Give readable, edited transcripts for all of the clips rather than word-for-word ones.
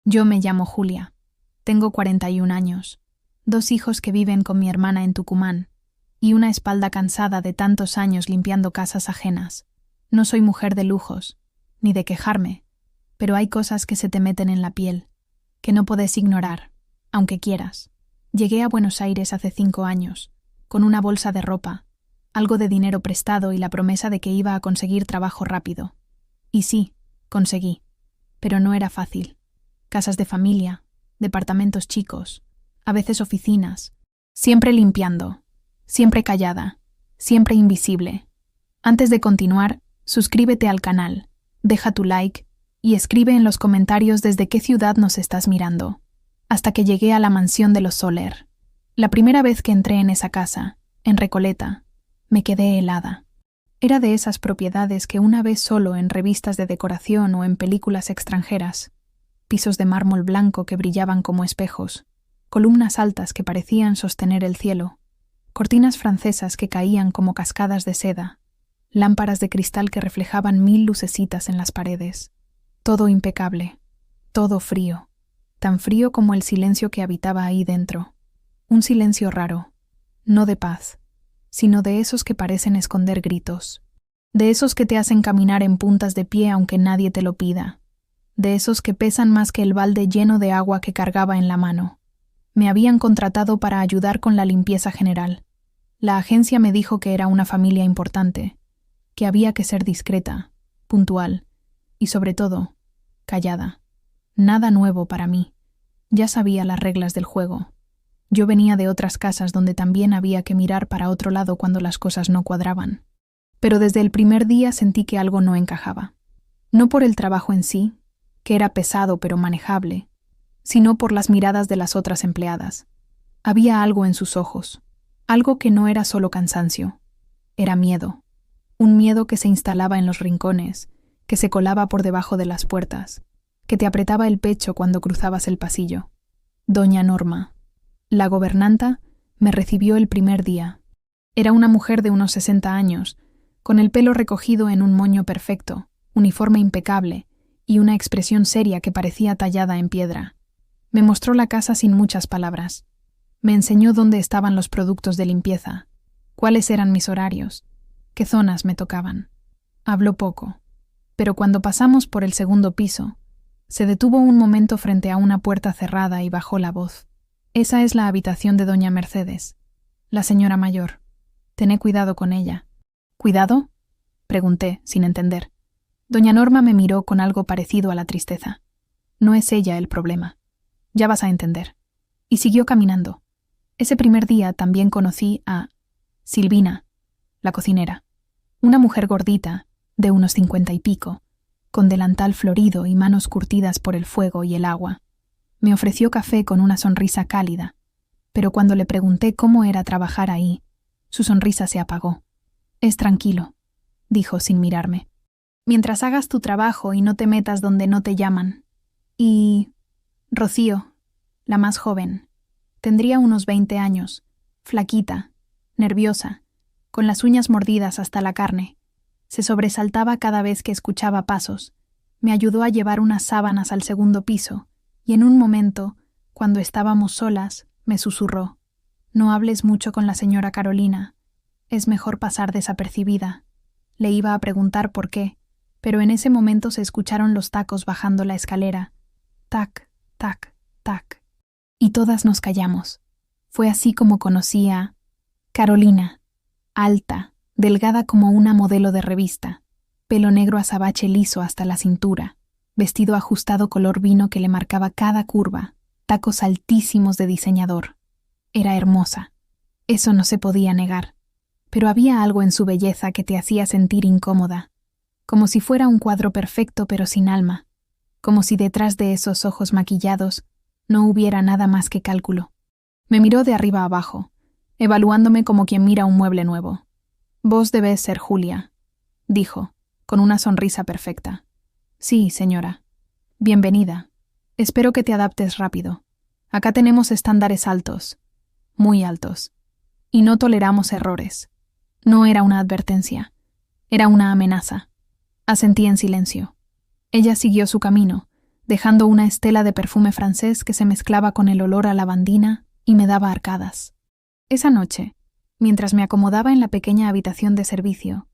Yo me llamo Julia. Tengo 41 años, 2 hijos que viven con mi hermana en Tucumán y una espalda cansada de tantos años limpiando casas ajenas. No soy mujer de lujos, ni de quejarme, pero hay cosas que se te meten en la piel, que no podés ignorar, aunque quieras. Llegué a Buenos Aires hace 5 años, con una bolsa de ropa, algo de dinero prestado y la promesa de que iba a conseguir trabajo rápido. Y sí, conseguí, pero no era fácil. Casas de familia, departamentos chicos, a veces oficinas, siempre limpiando, siempre callada, siempre invisible. Antes de continuar, suscríbete al canal, deja tu like y escribe en los comentarios desde qué ciudad nos estás mirando. Hasta que llegué a la mansión de los Soler. La primera vez que entré en esa casa, en Recoleta, me quedé helada. Era de esas propiedades que una vez solo en revistas de decoración o en películas extranjeras. Pisos de mármol blanco que brillaban como espejos, columnas altas que parecían sostener el cielo, cortinas francesas que caían como cascadas de seda, lámparas de cristal que reflejaban 1000 lucecitas en las paredes. Todo impecable, todo frío, tan frío como el silencio que habitaba ahí dentro. Un silencio raro, no de paz, sino de esos que parecen esconder gritos, de esos que te hacen caminar en puntas de pie aunque nadie te lo pida, de esos que pesan más que el balde lleno de agua que cargaba en la mano. Me habían contratado para ayudar con la limpieza general. La agencia me dijo que era una familia importante, que había que ser discreta, puntual y, sobre todo, callada. Nada nuevo para mí. Ya sabía las reglas del juego. Yo venía de otras casas donde también había que mirar para otro lado cuando las cosas no cuadraban. Pero desde el primer día sentí que algo no encajaba. No por el trabajo en sí, que era pesado pero manejable, sino por las miradas de las otras empleadas. Había algo en sus ojos, algo que no era solo cansancio, era miedo. Un miedo que se instalaba en los rincones, que se colaba por debajo de las puertas, que te apretaba el pecho cuando cruzabas el pasillo. Doña Norma, la gobernanta, me recibió el primer día. Era una mujer de unos 60 años, con el pelo recogido en un moño perfecto, uniforme impecable y una expresión seria que parecía tallada en piedra. Me mostró la casa sin muchas palabras. Me enseñó dónde estaban los productos de limpieza, cuáles eran mis horarios, qué zonas me tocaban. Habló poco, pero cuando pasamos por el segundo piso, se detuvo un momento frente a una puerta cerrada y bajó la voz. Esa es la habitación de doña Mercedes, la señora mayor. Tené cuidado con ella. ¿Cuidado?, pregunté, sin entender. Doña Norma me miró con algo parecido a la tristeza. No es ella el problema. Ya vas a entender. Y siguió caminando. Ese primer día también conocí a Silvina, la cocinera. Una mujer gordita, de unos 50 y pico, con delantal florido y manos curtidas por el fuego y el agua. Me ofreció café con una sonrisa cálida, pero cuando le pregunté cómo era trabajar ahí, su sonrisa se apagó. «Es tranquilo», dijo sin mirarme. «Mientras hagas tu trabajo y no te metas donde no te llaman». Y Rocío, la más joven, tendría unos 20 años, flaquita, nerviosa, con las uñas mordidas hasta la carne. Se sobresaltaba cada vez que escuchaba pasos. Me ayudó a llevar unas sábanas al segundo piso y en un momento, cuando estábamos solas, me susurró: «No hables mucho con la señora Carolina. Es mejor pasar desapercibida». Le iba a preguntar por qué, pero en ese momento se escucharon los tacos bajando la escalera. Tac, tac, tac. Y todas nos callamos. Fue así como conocí a Carolina, alta, delgada como una modelo de revista, pelo negro azabache liso hasta la cintura, vestido ajustado color vino que le marcaba cada curva, tacos altísimos de diseñador. Era hermosa. Eso no se podía negar. Pero había algo en su belleza que te hacía sentir incómoda, como si fuera un cuadro perfecto pero sin alma, como si detrás de esos ojos maquillados no hubiera nada más que cálculo. Me miró de arriba a abajo, evaluándome como quien mira un mueble nuevo. «Vos debés ser Julia», dijo, con una sonrisa perfecta. «Sí, señora. Bienvenida. Espero que te adaptes rápido. Acá tenemos estándares altos, muy altos, y no toleramos errores». No era una advertencia, era una amenaza. Asentí en silencio. Ella siguió su camino, dejando una estela de perfume francés que se mezclaba con el olor a lavandina y me daba arcadas. Esa noche, mientras me acomodaba en la pequeña habitación de servicio,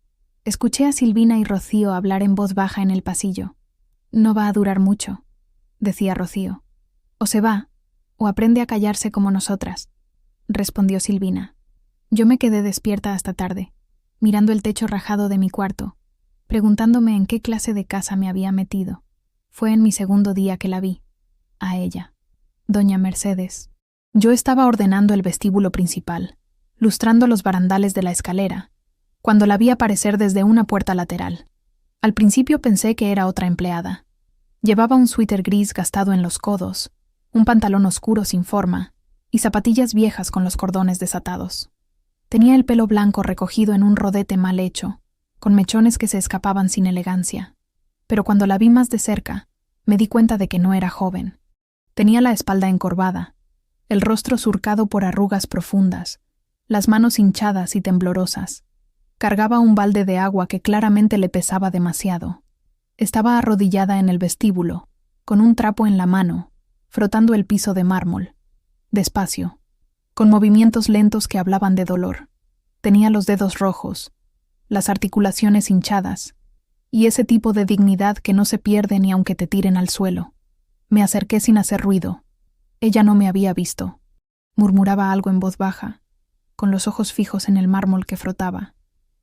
escuché a Silvina y Rocío hablar en voz baja en el pasillo. «No va a durar mucho», decía Rocío. «O se va, o aprende a callarse como nosotras», respondió Silvina. Yo me quedé despierta hasta tarde, mirando el techo rajado de mi cuarto, preguntándome en qué clase de casa me había metido. Fue en mi segundo día que la vi, a ella, doña Mercedes. Yo estaba ordenando el vestíbulo principal, lustrando los barandales de la escalera, cuando la vi aparecer desde una puerta lateral. Al principio pensé que era otra empleada. Llevaba un suéter gris gastado en los codos, un pantalón oscuro sin forma y zapatillas viejas con los cordones desatados. Tenía el pelo blanco recogido en un rodete mal hecho, con mechones que se escapaban sin elegancia. Pero cuando la vi más de cerca, me di cuenta de que no era joven. Tenía la espalda encorvada, el rostro surcado por arrugas profundas, las manos hinchadas y temblorosas. Cargaba un balde de agua que claramente le pesaba demasiado. Estaba arrodillada en el vestíbulo, con un trapo en la mano, frotando el piso de mármol. Despacio, con movimientos lentos que hablaban de dolor. Tenía los dedos rojos, las articulaciones hinchadas, y ese tipo de dignidad que no se pierde ni aunque te tiren al suelo. Me acerqué sin hacer ruido. Ella no me había visto. Murmuraba algo en voz baja, con los ojos fijos en el mármol que frotaba,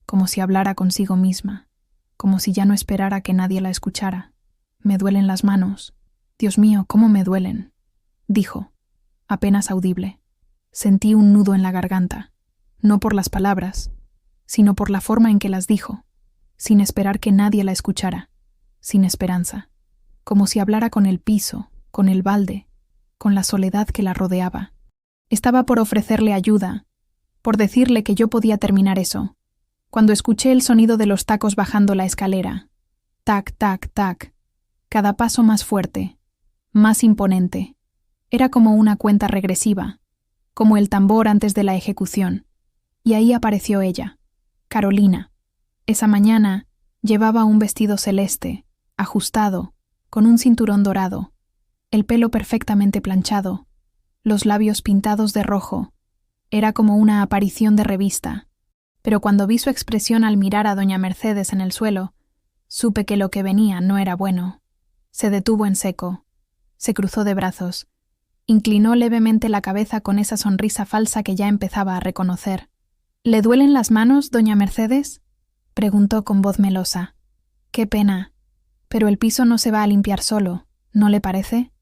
como si hablara consigo misma, como si ya no esperara que nadie la escuchara. «Me duelen las manos. Dios mío, cómo me duelen», dijo, apenas audible. Sentí un nudo en la garganta, no por las palabras, sino por la forma en que las dijo, sin esperar que nadie la escuchara, sin esperanza, como si hablara con el piso, con el balde, con la soledad que la rodeaba. Estaba por ofrecerle ayuda, por decirle que yo podía terminar eso, cuando escuché el sonido de los tacos bajando la escalera. Tac, tac, tac. Cada paso más fuerte, más imponente. Era como una cuenta regresiva, como el tambor antes de la ejecución. Y ahí apareció ella, Carolina. Esa mañana llevaba un vestido celeste, ajustado, con un cinturón dorado, el pelo perfectamente planchado, los labios pintados de rojo. Era como una aparición de revista. Pero cuando vi su expresión al mirar a doña Mercedes en el suelo, supe que lo que venía no era bueno. Se detuvo en seco, se cruzó de brazos, inclinó levemente la cabeza con esa sonrisa falsa que ya empezaba a reconocer. «¿Le duelen las manos, doña Mercedes?», preguntó con voz melosa. «Qué pena, pero el piso no se va a limpiar solo, ¿no le parece?».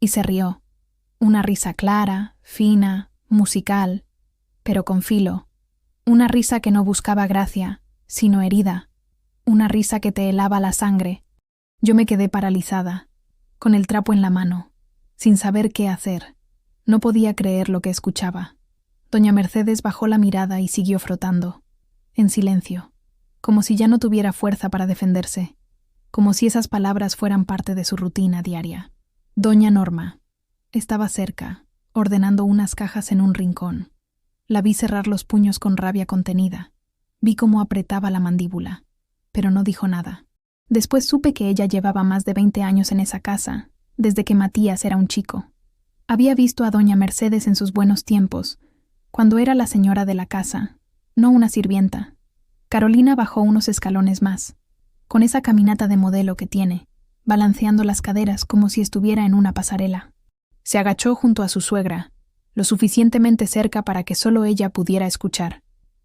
Y se rió. Una risa clara, fina, musical, pero con filo. Una risa que no buscaba gracia, sino herida. Una risa que te helaba la sangre. Yo me quedé paralizada, con el trapo en la mano, sin saber qué hacer. No podía creer lo que escuchaba. Doña Mercedes bajó la mirada y siguió frotando, en silencio, como si ya no tuviera fuerza para defenderse, como si esas palabras fueran parte de su rutina diaria. Doña Norma estaba cerca, ordenando unas cajas en un rincón. La vi cerrar los puños con rabia contenida. Vi cómo apretaba la mandíbula, pero no dijo nada. Después supe que ella llevaba más de 20 años en esa casa, desde que Matías era un chico. Había visto a doña Mercedes en sus buenos tiempos, cuando era la señora de la casa, no una sirvienta. Carolina bajó unos escalones más, con esa caminata de modelo que tiene, balanceando las caderas como si estuviera en una pasarela. Se agachó junto a su suegra, lo suficientemente cerca para que solo ella pudiera escuchar,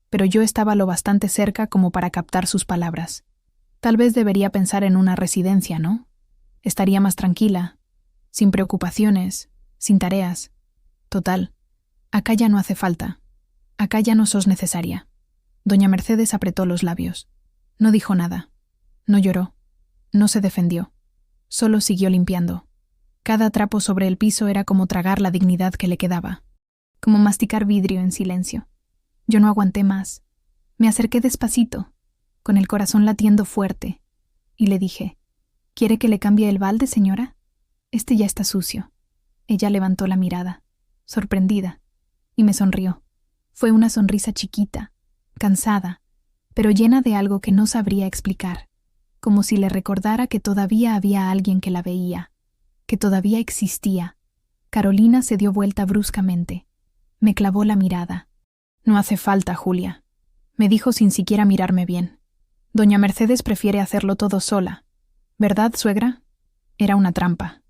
pero yo estaba lo bastante cerca como para captar sus palabras. Tal vez debería pensar en una residencia, ¿no? Estaría más tranquila, sin preocupaciones, sin tareas. Total, acá ya no hace falta. Acá ya no sos necesaria. Doña Mercedes apretó los labios. No dijo nada. No lloró. No se defendió. Solo siguió limpiando. Cada trapo sobre el piso era como tragar la dignidad que le quedaba. Como masticar vidrio en silencio. Yo no aguanté más. Me acerqué despacito, con el corazón latiendo fuerte, y le dije, ¿quiere que le cambie el balde, señora? Este ya está sucio. Ella levantó la mirada, sorprendida, y me sonrió. Fue una sonrisa chiquita, cansada, pero llena de algo que no sabría explicar, como si le recordara que todavía había alguien que la veía, que todavía existía. Carolina se dio vuelta bruscamente. Me clavó la mirada. «No hace falta, Julia», me dijo sin siquiera mirarme bien. «Doña Mercedes prefiere hacerlo todo sola. ¿Verdad, suegra?» Era una trampa.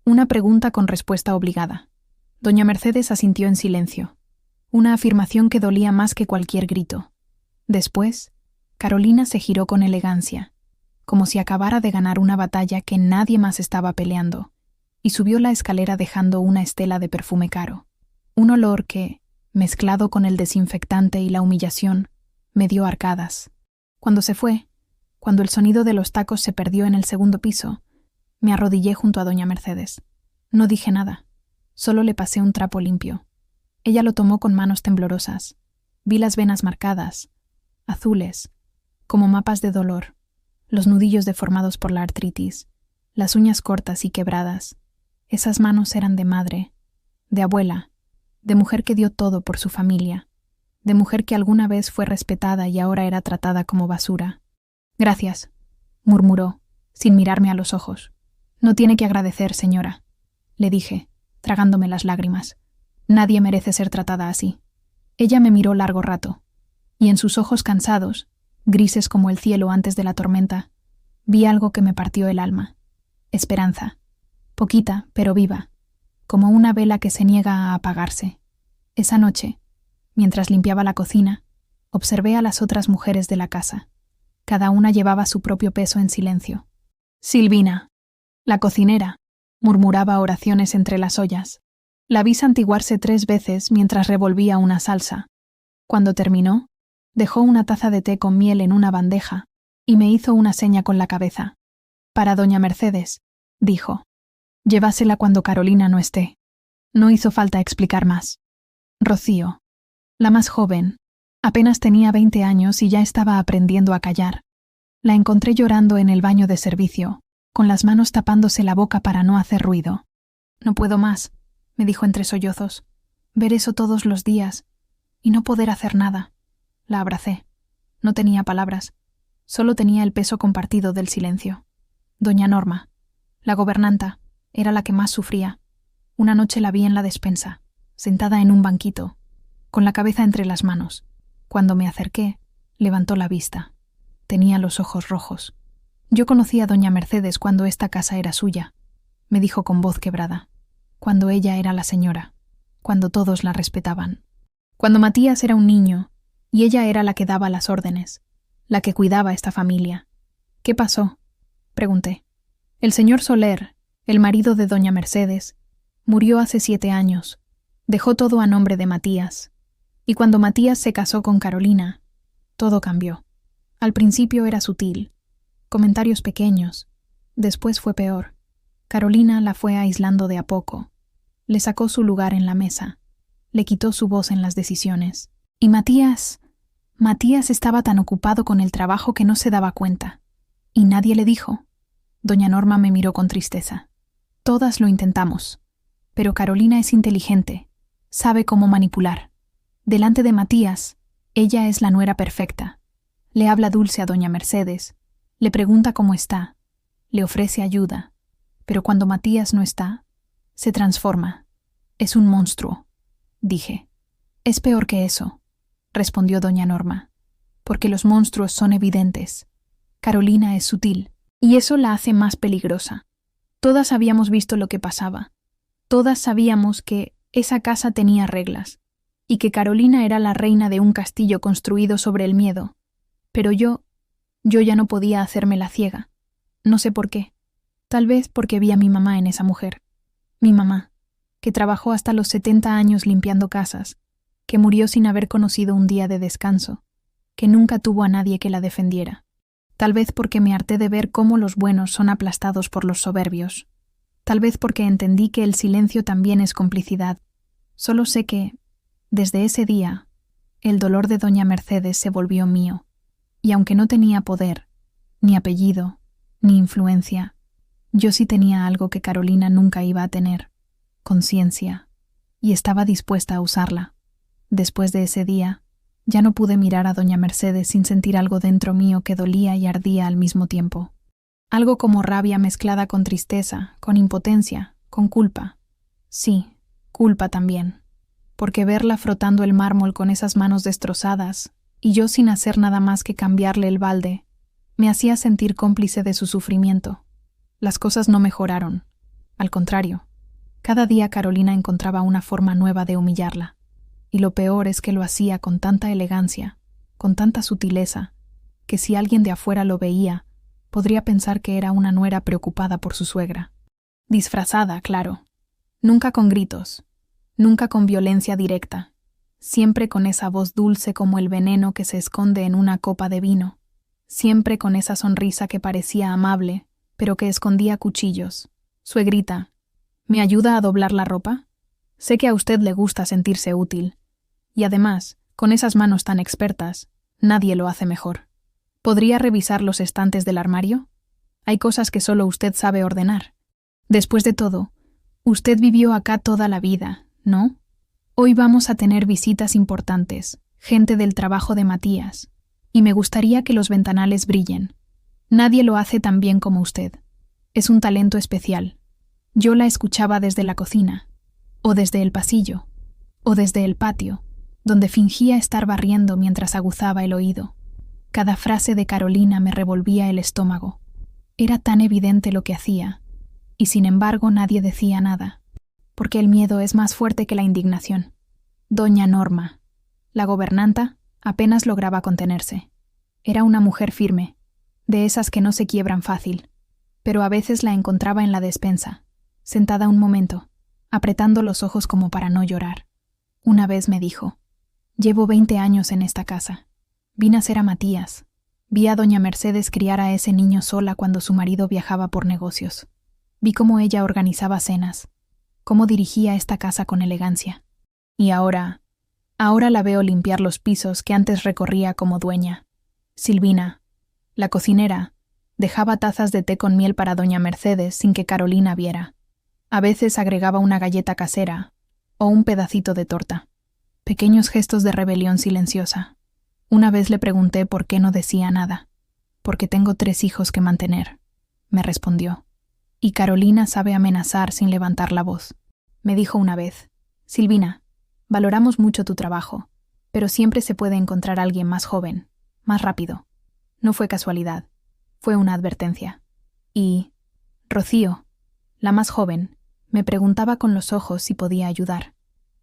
Una pregunta con respuesta obligada. Doña Mercedes asintió en silencio. Una afirmación que dolía más que cualquier grito. Después, Carolina se giró con elegancia, como si acabara de ganar una batalla que nadie más estaba peleando, y subió la escalera dejando una estela de perfume caro. Un olor que, mezclado con el desinfectante y la humillación, me dio arcadas. Cuando se fue, cuando el sonido de los tacos se perdió en el segundo piso, me arrodillé junto a doña Mercedes. No dije nada, solo le pasé un trapo limpio. Ella lo tomó con manos temblorosas. Vi las venas marcadas, azules, como mapas de dolor, los nudillos deformados por la artritis, las uñas cortas y quebradas. Esas manos eran de madre, de abuela, de mujer que dio todo por su familia, de mujer que alguna vez fue respetada y ahora era tratada como basura. «Gracias», murmuró, sin mirarme a los ojos. «No tiene que agradecer, señora», le dije, tragándome las lágrimas. «Nadie merece ser tratada así». Ella me miró largo rato, y en sus ojos cansados, grises como el cielo antes de la tormenta, vi algo que me partió el alma. Esperanza. Poquita, pero viva, como una vela que se niega a apagarse. Esa noche, mientras limpiaba la cocina, observé a las otras mujeres de la casa. Cada una llevaba su propio peso en silencio. «Silvina, la cocinera», murmuraba oraciones entre las ollas. La vi santiguarse 3 veces mientras revolvía una salsa. Cuando terminó, dejó una taza de té con miel en una bandeja y me hizo una seña con la cabeza. «Para doña Mercedes», dijo. «Llévasela cuando Carolina no esté». No hizo falta explicar más. Rocío, la más joven, apenas tenía 20 años y ya estaba aprendiendo a callar. La encontré llorando en el baño de servicio, con las manos tapándose la boca para no hacer ruido. «No puedo más», me dijo entre sollozos, «ver eso todos los días y no poder hacer nada». La abracé. No tenía palabras, solo tenía el peso compartido del silencio. Doña Norma, la gobernanta, era la que más sufría. Una noche la vi en la despensa, sentada en un banquito, con la cabeza entre las manos. Cuando me acerqué, levantó la vista. Tenía los ojos rojos. «Yo conocí a doña Mercedes cuando esta casa era suya», me dijo con voz quebrada. «Cuando ella era la señora, cuando todos la respetaban. Cuando Matías era un niño, y ella era la que daba las órdenes, la que cuidaba esta familia». «¿Qué pasó?», pregunté. «El señor Soler, el marido de doña Mercedes, murió hace 7 años. Dejó todo a nombre de Matías. Y cuando Matías se casó con Carolina, todo cambió. Al principio era sutil, comentarios pequeños. Después fue peor. Carolina la fue aislando de a poco. Le sacó su lugar en la mesa. Le quitó su voz en las decisiones. Y Matías estaba tan ocupado con el trabajo que no se daba cuenta. Y nadie le dijo». Doña Norma me miró con tristeza. «Todas lo intentamos. Pero Carolina es inteligente. Sabe cómo manipular. Delante de Matías, ella es la nuera perfecta. Le habla dulce a doña Mercedes. Le pregunta cómo está. Le ofrece ayuda. Pero cuando Matías no está, se transforma. Es un monstruo», dije. «Es peor que eso», respondió doña Norma, «porque los monstruos son evidentes. Carolina es sutil, y eso la hace más peligrosa. Todas habíamos visto lo que pasaba. Todas sabíamos que esa casa tenía reglas, y que Carolina era la reina de un castillo construido sobre el miedo. Pero yo ya no podía hacerme la ciega. No sé por qué. Tal vez porque vi a mi mamá en esa mujer. Mi mamá, que trabajó hasta los 70 años limpiando casas, que murió sin haber conocido un día de descanso, que nunca tuvo a nadie que la defendiera. Tal vez porque me harté de ver cómo los buenos son aplastados por los soberbios. Tal vez porque entendí que el silencio también es complicidad. Solo sé que, desde ese día, el dolor de doña Mercedes se volvió mío, y aunque no tenía poder, ni apellido, ni influencia, yo sí tenía algo que Carolina nunca iba a tener: conciencia, y estaba dispuesta a usarla. Después de ese día, ya no pude mirar a doña Mercedes sin sentir algo dentro mío que dolía y ardía al mismo tiempo. Algo como rabia mezclada con tristeza, con impotencia, Con culpa. Sí, culpa también. Porque verla frotando el mármol con esas manos destrozadas, y yo sin hacer nada más que cambiarle el balde, me hacía sentir cómplice de su sufrimiento. Las cosas no mejoraron. Al contrario, cada día Carolina encontraba una forma nueva de humillarla. Y lo peor es que lo hacía con tanta elegancia, con tanta sutileza, que si alguien de afuera lo veía, podría pensar que era una nuera preocupada por su suegra. Disfrazada, claro. Nunca con gritos, nunca con violencia directa, siempre con esa voz dulce como el veneno que se esconde en una copa de vino, siempre con esa sonrisa que parecía amable, pero que escondía cuchillos. Suegrita, ¿me ayuda a doblar la ropa? Sé que a usted le gusta sentirse útil. Y además, con esas manos tan expertas, nadie lo hace mejor. ¿Podría revisar los estantes del armario? Hay cosas que solo usted sabe ordenar. Después de todo, usted vivió acá toda la vida, ¿no? Hoy vamos a tener visitas importantes, gente del trabajo de Matías, y me gustaría que los ventanales brillen. Nadie lo hace tan bien como usted. Es un talento especial. Yo la escuchaba desde la cocina, o desde el pasillo, o desde el patio, donde fingía estar barriendo mientras aguzaba el oído. Cada frase de Carolina me revolvía el estómago. Era tan evidente lo que hacía, y sin embargo nadie decía nada, porque el miedo es más fuerte que la indignación. Doña Norma, la gobernanta, apenas lograba contenerse. Era una mujer firme, de esas que no se quiebran fácil, pero a veces la encontraba en la despensa, sentada un momento, apretando los ojos como para no llorar. Una vez me dijo: «Llevo 20 años en esta casa. Vi nacer a Matías. Vi a doña Mercedes criar a ese niño sola cuando su marido viajaba por negocios. Vi cómo ella organizaba cenas, cómo dirigía esta casa con elegancia. Y ahora la veo limpiar los pisos que antes recorría como dueña. Silvina, la cocinera, dejaba tazas de té con miel para doña Mercedes sin que Carolina viera. A veces agregaba una galleta casera o un pedacito de torta. Pequeños gestos de rebelión silenciosa. Una vez le pregunté por qué no decía nada. «Porque tengo 3 hijos que mantener», me respondió. «Y Carolina sabe amenazar sin levantar la voz». Me dijo una vez: «Silvina, valoramos mucho tu trabajo, pero siempre se puede encontrar alguien más joven, más rápido». No fue casualidad, fue una advertencia. Y Rocío, la más joven, me preguntaba con los ojos si podía ayudar.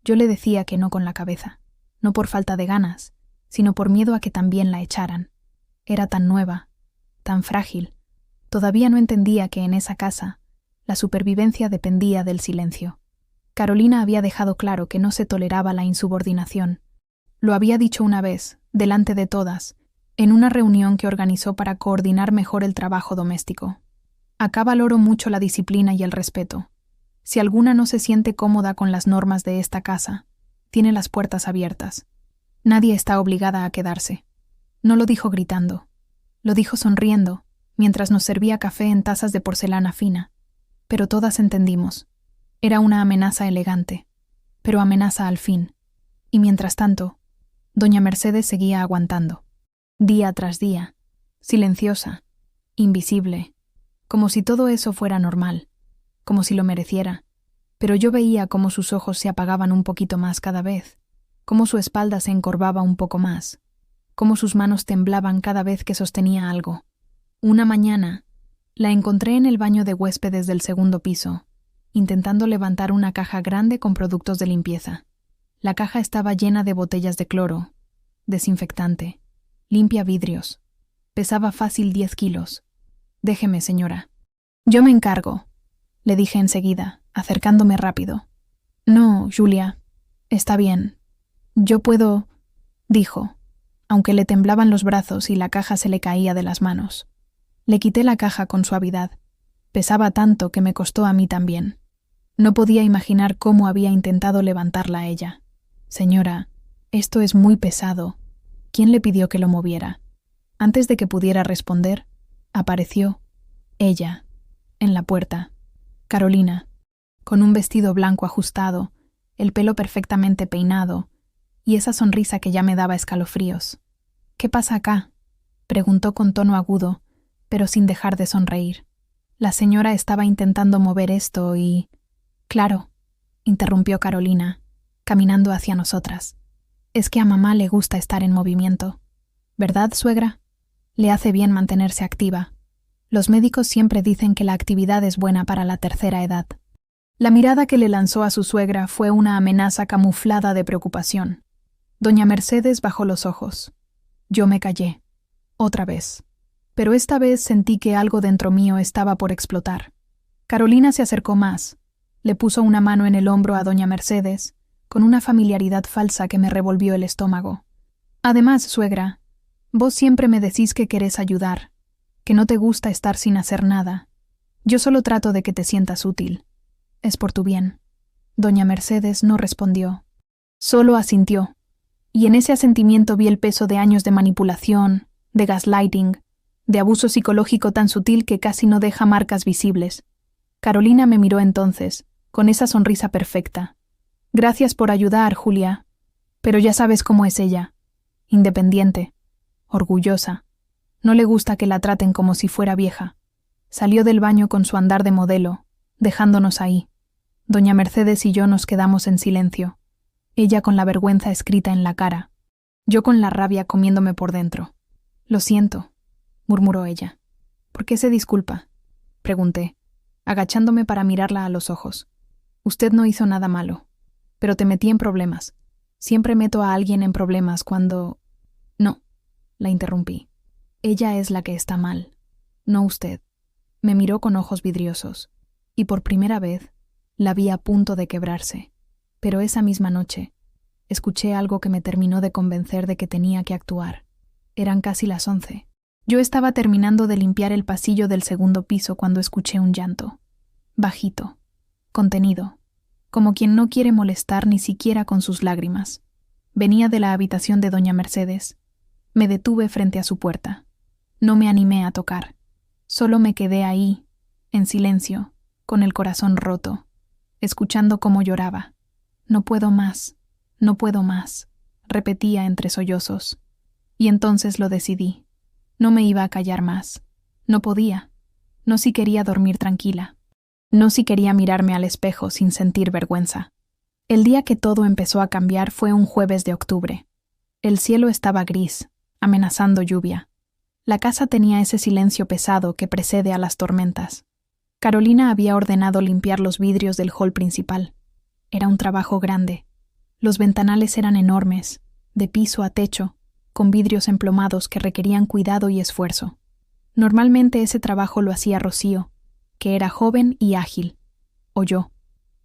Yo le decía que no con la cabeza, no por falta de ganas, sino por miedo a que también la echaran. Era tan nueva, tan frágil. Todavía no entendía que en esa casa la supervivencia dependía del silencio. Carolina había dejado claro que no se toleraba la insubordinación. Lo había dicho una vez, delante de todas, en una reunión que organizó para coordinar mejor el trabajo doméstico. Acá valoro mucho la disciplina y el respeto. Si alguna no se siente cómoda con las normas de esta casa, tiene las puertas abiertas. Nadie está obligada a quedarse. No lo dijo gritando. Lo dijo sonriendo, mientras nos servía café en tazas de porcelana fina. Pero todas entendimos. Era una amenaza elegante, pero amenaza al fin. Y mientras tanto, doña Mercedes seguía aguantando. Día tras día, silenciosa, invisible, como si todo eso fuera normal, como si lo mereciera. Pero yo veía cómo sus ojos se apagaban un poquito más cada vez, cómo su espalda se encorvaba un poco más, cómo sus manos temblaban cada vez que sostenía algo. Una mañana, la encontré en el baño de huéspedes del 2º piso, intentando levantar una caja grande con productos de limpieza. La caja estaba llena de botellas de cloro, desinfectante, limpia vidrios. Pesaba fácil 10 kilos. «Déjeme, señora». «Yo me encargo», le dije enseguida, acercándome rápido. «No, Julia, está bien. Yo puedo», dijo, aunque le temblaban los brazos y la caja se le caía de las manos. Le quité la caja con suavidad. Pesaba tanto que me costó a mí también. No podía imaginar cómo había intentado levantarla ella. «Señora, esto es muy pesado. ¿Quién le pidió que lo moviera?» Antes de que pudiera responder, apareció ella, en la puerta. Carolina, con un vestido blanco ajustado, el pelo perfectamente peinado, y esa sonrisa que ya me daba escalofríos. «¿Qué pasa acá?», preguntó con tono agudo, pero sin dejar de sonreír. La señora estaba intentando mover esto y Claro, interrumpió Carolina, caminando hacia nosotras. Es que a mamá le gusta estar en movimiento. ¿Verdad, suegra? Le hace bien mantenerse activa. Los médicos siempre dicen que la actividad es buena para la tercera edad. La mirada que le lanzó a su suegra fue una amenaza camuflada de preocupación. Doña Mercedes bajó los ojos. Yo me callé. Otra vez. Pero esta vez sentí que algo dentro mío estaba por explotar. Carolina se acercó más. Le puso una mano en el hombro a doña Mercedes, con una familiaridad falsa que me revolvió el estómago. Además, suegra, vos siempre me decís que querés ayudar, que no te gusta estar sin hacer nada. Yo solo trato de que te sientas útil. Es por tu bien. Doña Mercedes no respondió. Solo asintió. Y en ese asentimiento vi el peso de años de manipulación, de gaslighting, de abuso psicológico tan sutil que casi no deja marcas visibles. Carolina me miró entonces, con esa sonrisa perfecta. Gracias por ayudar, Julia. Pero ya sabes cómo es ella. Independiente. Orgullosa. No le gusta que la traten como si fuera vieja. Salió del baño con su andar de modelo, dejándonos ahí. Doña Mercedes y yo nos quedamos en silencio. Ella con la vergüenza escrita en la cara. Yo con la rabia comiéndome por dentro. Lo siento, murmuró ella. ¿Por qué se disculpa? Pregunté, agachándome para mirarla a los ojos. Usted no hizo nada malo, pero te metí en problemas. Siempre meto a alguien en problemas cuando... No, la interrumpí. Ella es la que está mal, no usted. Me miró con ojos vidriosos, y por primera vez la vi a punto de quebrarse. Pero esa misma noche escuché algo que me terminó de convencer de que tenía que actuar. Eran casi las 11. Yo estaba terminando de limpiar el pasillo del segundo piso cuando escuché un llanto. Bajito, contenido, como quien no quiere molestar ni siquiera con sus lágrimas. Venía de la habitación de doña Mercedes. Me detuve frente a su puerta. No me animé a tocar. Solo me quedé ahí, en silencio, con el corazón roto, escuchando cómo lloraba. No puedo más, no puedo más, repetía entre sollozos. Y entonces lo decidí. No me iba a callar más. No podía. No si quería dormir tranquila. No si quería mirarme al espejo sin sentir vergüenza. El día que todo empezó a cambiar fue un jueves de octubre. El cielo estaba gris, amenazando lluvia. La casa tenía ese silencio pesado que precede a las tormentas. Carolina había ordenado limpiar los vidrios del hall principal. Era un trabajo grande. Los ventanales eran enormes, de piso a techo, con vidrios emplomados que requerían cuidado y esfuerzo. Normalmente ese trabajo lo hacía Rocío, que era joven y ágil, o yo,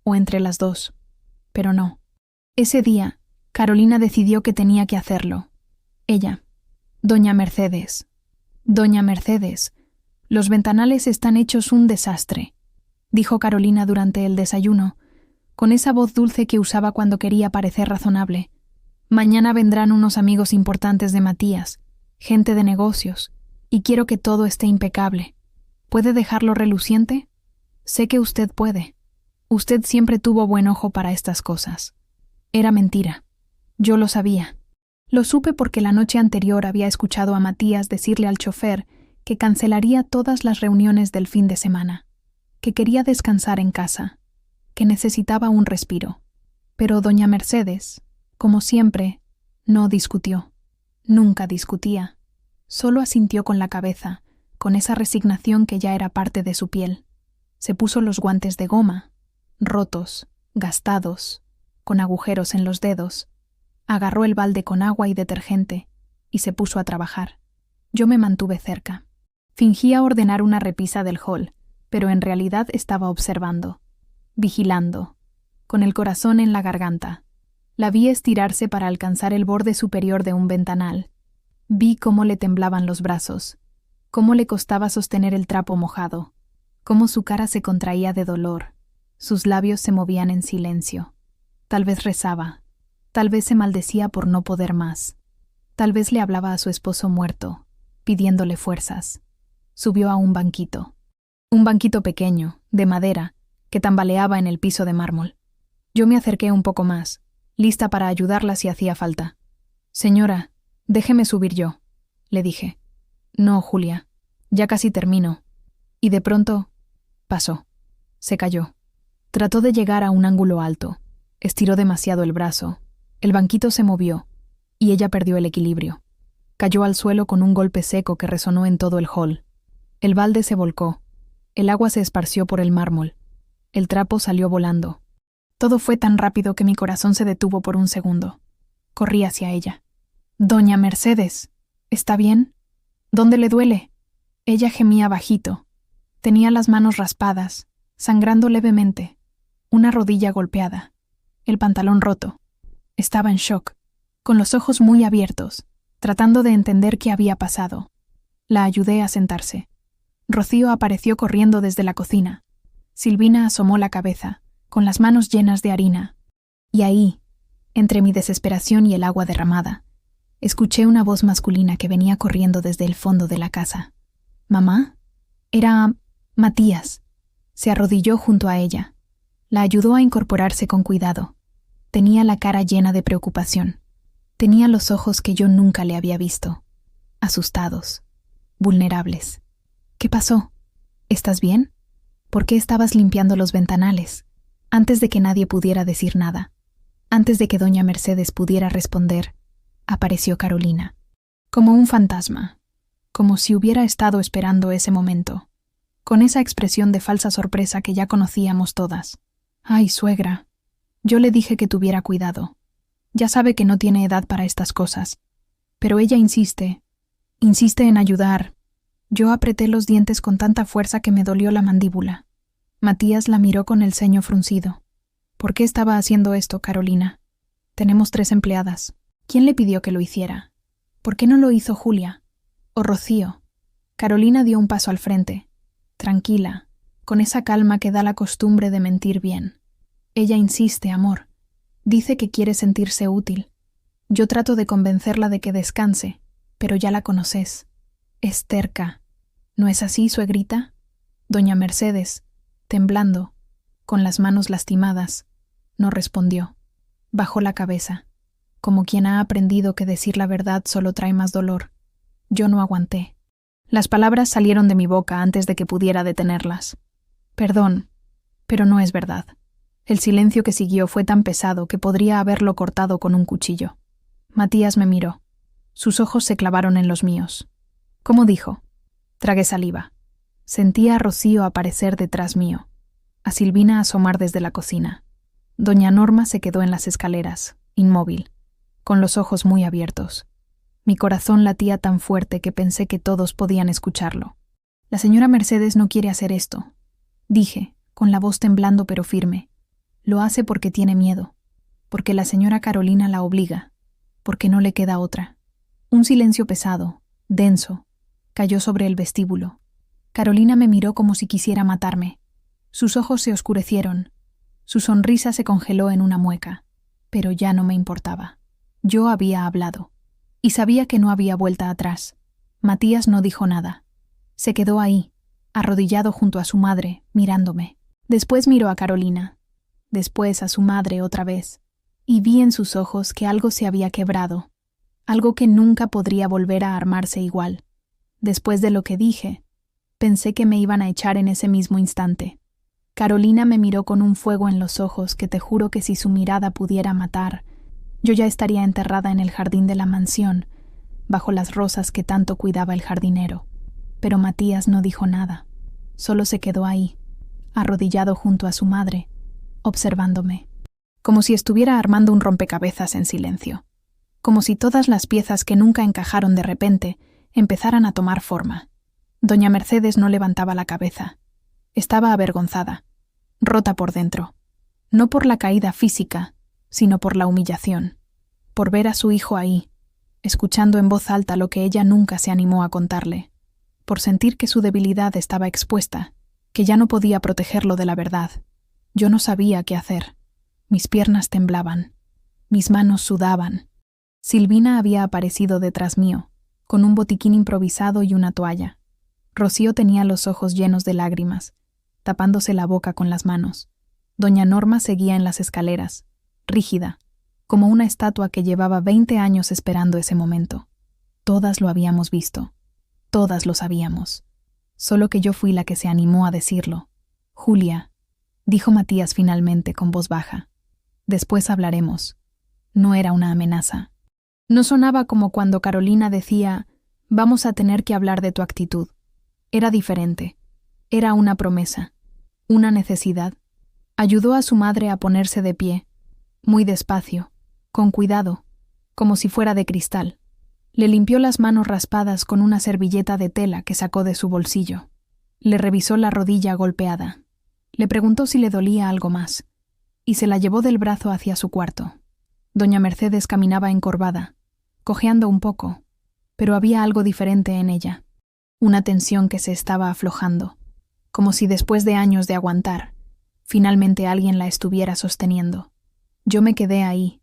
o entre las dos. Pero no. Ese día, Carolina decidió que tenía que hacerlo. Ella. Doña Mercedes. Doña Mercedes, los ventanales están hechos un desastre, dijo Carolina durante el desayuno, con esa voz dulce que usaba cuando quería parecer razonable. Mañana vendrán unos amigos importantes de Matías, gente de negocios, y quiero que todo esté impecable. ¿Puede dejarlo reluciente? Sé que usted puede. Usted siempre tuvo buen ojo para estas cosas. Era mentira. Yo lo sabía. Lo supe porque la noche anterior había escuchado a Matías decirle al chofer que cancelaría todas las reuniones del fin de semana, que quería descansar en casa, que necesitaba un respiro. Pero doña Mercedes, como siempre, no discutió. Nunca discutía. Solo asintió con la cabeza, con esa resignación que ya era parte de su piel. Se puso los guantes de goma, rotos, gastados, con agujeros en los dedos. Agarró el balde con agua y detergente y se puso a trabajar. Yo me mantuve cerca. Fingía ordenar una repisa del hall, pero en realidad estaba observando, vigilando, con el corazón en la garganta. La vi estirarse para alcanzar el borde superior de un ventanal. Vi cómo le temblaban los brazos, cómo le costaba sostener el trapo mojado, cómo su cara se contraía de dolor, sus labios se movían en silencio. Tal vez rezaba. Tal vez se maldecía por no poder más. Tal vez le hablaba a su esposo muerto, pidiéndole fuerzas. Subió a un banquito pequeño, de madera, que tambaleaba en el piso de mármol. Yo me acerqué un poco más, lista para ayudarla si hacía falta. «Señora, déjeme subir yo», le dije. «No, Julia, ya casi termino». Y de pronto, pasó. Se cayó. Trató de llegar a un ángulo alto. Estiró demasiado el brazo. El banquito se movió, y ella perdió el equilibrio. Cayó al suelo con un golpe seco que resonó en todo el hall. El balde se volcó. El agua se esparció por el mármol. El trapo salió volando. Todo fue tan rápido que mi corazón se detuvo por un segundo. Corrí hacia ella. «Doña Mercedes, ¿está bien? ¿Dónde le duele?» Ella gemía bajito. Tenía las manos raspadas, sangrando levemente, una rodilla golpeada, el pantalón roto. Estaba en shock, con los ojos muy abiertos, tratando de entender qué había pasado. La ayudé a sentarse. Rocío apareció corriendo desde la cocina. Silvina asomó la cabeza, con las manos llenas de harina. Y ahí, entre mi desesperación y el agua derramada, escuché una voz masculina que venía corriendo desde el fondo de la casa. ¿Mamá? Era Matías. Se arrodilló junto a ella. La ayudó a incorporarse con cuidado. Tenía la cara llena de preocupación. Tenía los ojos que yo nunca le había visto. Asustados. Vulnerables. ¿Qué pasó? ¿Estás bien? ¿Por qué estabas limpiando los ventanales? Antes de que nadie pudiera decir nada, antes de que doña Mercedes pudiera responder, apareció Carolina. Como un fantasma. Como si hubiera estado esperando ese momento. Con esa expresión de falsa sorpresa que ya conocíamos todas. «Ay, suegra. Yo le dije que tuviera cuidado. Ya sabe que no tiene edad para estas cosas. Pero ella insiste en ayudar». Yo apreté los dientes con tanta fuerza que me dolió la mandíbula. Matías la miró con el ceño fruncido. «¿Por qué estaba haciendo esto, Carolina? Tenemos 3 empleadas. ¿Quién le pidió que lo hiciera? ¿Por qué no lo hizo Julia? ¿O Rocío?» Carolina dio un paso al frente, tranquila, con esa calma que da la costumbre de mentir bien. «Ella insiste, amor. Dice que quiere sentirse útil. Yo trato de convencerla de que descanse, pero ya la conoces. Es terca. ¿No es así, suegrita?» Doña Mercedes, temblando, con las manos lastimadas, no respondió. Bajó la cabeza, como quien ha aprendido que decir la verdad solo trae más dolor. Yo no aguanté. Las palabras salieron de mi boca antes de que pudiera detenerlas. «Perdón, pero no es verdad». El silencio que siguió fue tan pesado que podría haberlo cortado con un cuchillo. Matías me miró. Sus ojos se clavaron en los míos. «¿Cómo dijo?» Tragué saliva. Sentí a Rocío aparecer detrás mío, a Silvina asomar desde la cocina. Doña Norma se quedó en las escaleras, inmóvil, con los ojos muy abiertos. Mi corazón latía tan fuerte que pensé que todos podían escucharlo. «La señora Mercedes no quiere hacer esto», dije, con la voz temblando pero firme. «Lo hace porque tiene miedo, porque la señora Carolina la obliga, porque no le queda otra». Un silencio pesado, denso, cayó sobre el vestíbulo. Carolina me miró como si quisiera matarme. Sus ojos se oscurecieron. Su sonrisa se congeló en una mueca. Pero ya no me importaba. Yo había hablado. Y sabía que no había vuelta atrás. Matías no dijo nada. Se quedó ahí, arrodillado junto a su madre, mirándome. Después miró a Carolina. Después a su madre otra vez. Y vi en sus ojos que algo se había quebrado. Algo que nunca podría volver a armarse igual. Después de lo que dije, pensé que me iban a echar en ese mismo instante. Carolina me miró con un fuego en los ojos que te juro que si su mirada pudiera matar, yo ya estaría enterrada en el jardín de la mansión, bajo las rosas que tanto cuidaba el jardinero. Pero Matías no dijo nada, solo se quedó ahí, arrodillado junto a su madre, observándome, como si estuviera armando un rompecabezas en silencio, como si todas las piezas que nunca encajaron de repente empezaran a tomar forma. Doña Mercedes no levantaba la cabeza. Estaba avergonzada, rota por dentro, no por la caída física, sino por la humillación, por ver a su hijo ahí, escuchando en voz alta lo que ella nunca se animó a contarle, por sentir que su debilidad estaba expuesta, que ya no podía protegerlo de la verdad. Yo no sabía qué hacer. Mis piernas temblaban, mis manos sudaban. Silvina había aparecido detrás mío, con un botiquín improvisado y una toalla. Rocío tenía los ojos llenos de lágrimas, tapándose la boca con las manos. Doña Norma seguía en las escaleras, rígida, como una estatua que llevaba 20 años esperando ese momento. Todas lo habíamos visto, todas lo sabíamos. Solo que yo fui la que se animó a decirlo. «Julia, dijo Matías finalmente con voz baja. Después hablaremos. No era una amenaza. No sonaba como cuando Carolina decía, vamos a tener que hablar de tu actitud. Era diferente. Era una promesa. Una necesidad. Ayudó a su madre a ponerse de pie, muy despacio, con cuidado, como si fuera de cristal. Le limpió las manos raspadas con una servilleta de tela que sacó de su bolsillo. Le revisó la rodilla golpeada. Le preguntó si le dolía algo más, y se la llevó del brazo hacia su cuarto. Doña Mercedes caminaba encorvada, cojeando un poco, pero había algo diferente en ella, una tensión que se estaba aflojando, como si después de años de aguantar, finalmente alguien la estuviera sosteniendo. Yo me quedé ahí,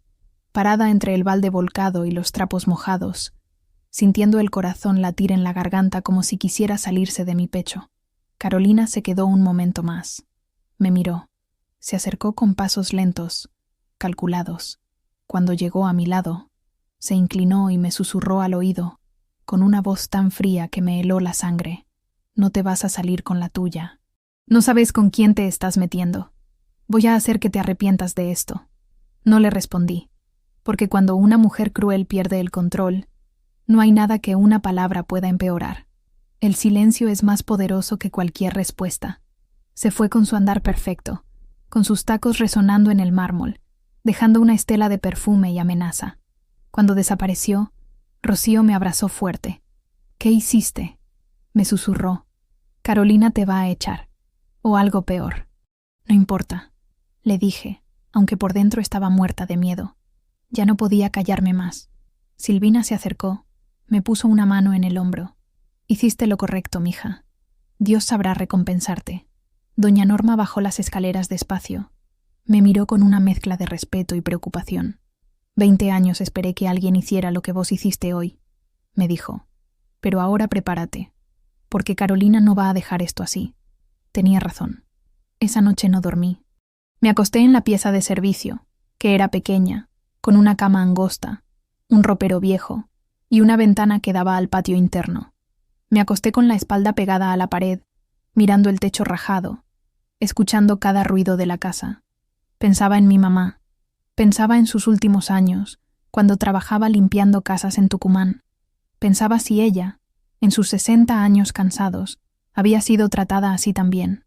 parada entre el balde volcado y los trapos mojados, sintiendo el corazón latir en la garganta como si quisiera salirse de mi pecho. Carolina se quedó un momento más. Me miró. Se acercó con pasos lentos, calculados. Cuando llegó a mi lado, se inclinó y me susurró al oído, con una voz tan fría que me heló la sangre. No te vas a salir con la tuya. No sabes con quién te estás metiendo. Voy a hacer que te arrepientas de esto. No le respondí, porque cuando una mujer cruel pierde el control, no hay nada que una palabra pueda empeorar. El silencio es más poderoso que cualquier respuesta. Se fue con su andar perfecto, con sus tacos resonando en el mármol, dejando una estela de perfume y amenaza. Cuando desapareció, Rocío me abrazó fuerte. ¿Qué hiciste?, me susurró. Carolina te va a echar. O algo peor. No importa, le dije, aunque por dentro estaba muerta de miedo. Ya no podía callarme más. Silvina se acercó, me puso una mano en el hombro. Hiciste lo correcto, mija. Dios sabrá recompensarte. Doña Norma bajó las escaleras despacio. Me miró con una mezcla de respeto y preocupación. 20 años esperé que alguien hiciera lo que vos hiciste hoy, me dijo. Pero ahora prepárate, porque Carolina no va a dejar esto así. Tenía razón. Esa noche no dormí. Me acosté en la pieza de servicio, que era pequeña, con una cama angosta, un ropero viejo y una ventana que daba al patio interno. Me acosté con la espalda pegada a la pared, mirando el techo rajado, escuchando cada ruido de la casa. Pensaba en mi mamá. Pensaba en sus últimos años, cuando trabajaba limpiando casas en Tucumán. Pensaba si ella, en sus 60 años cansados, había sido tratada así también.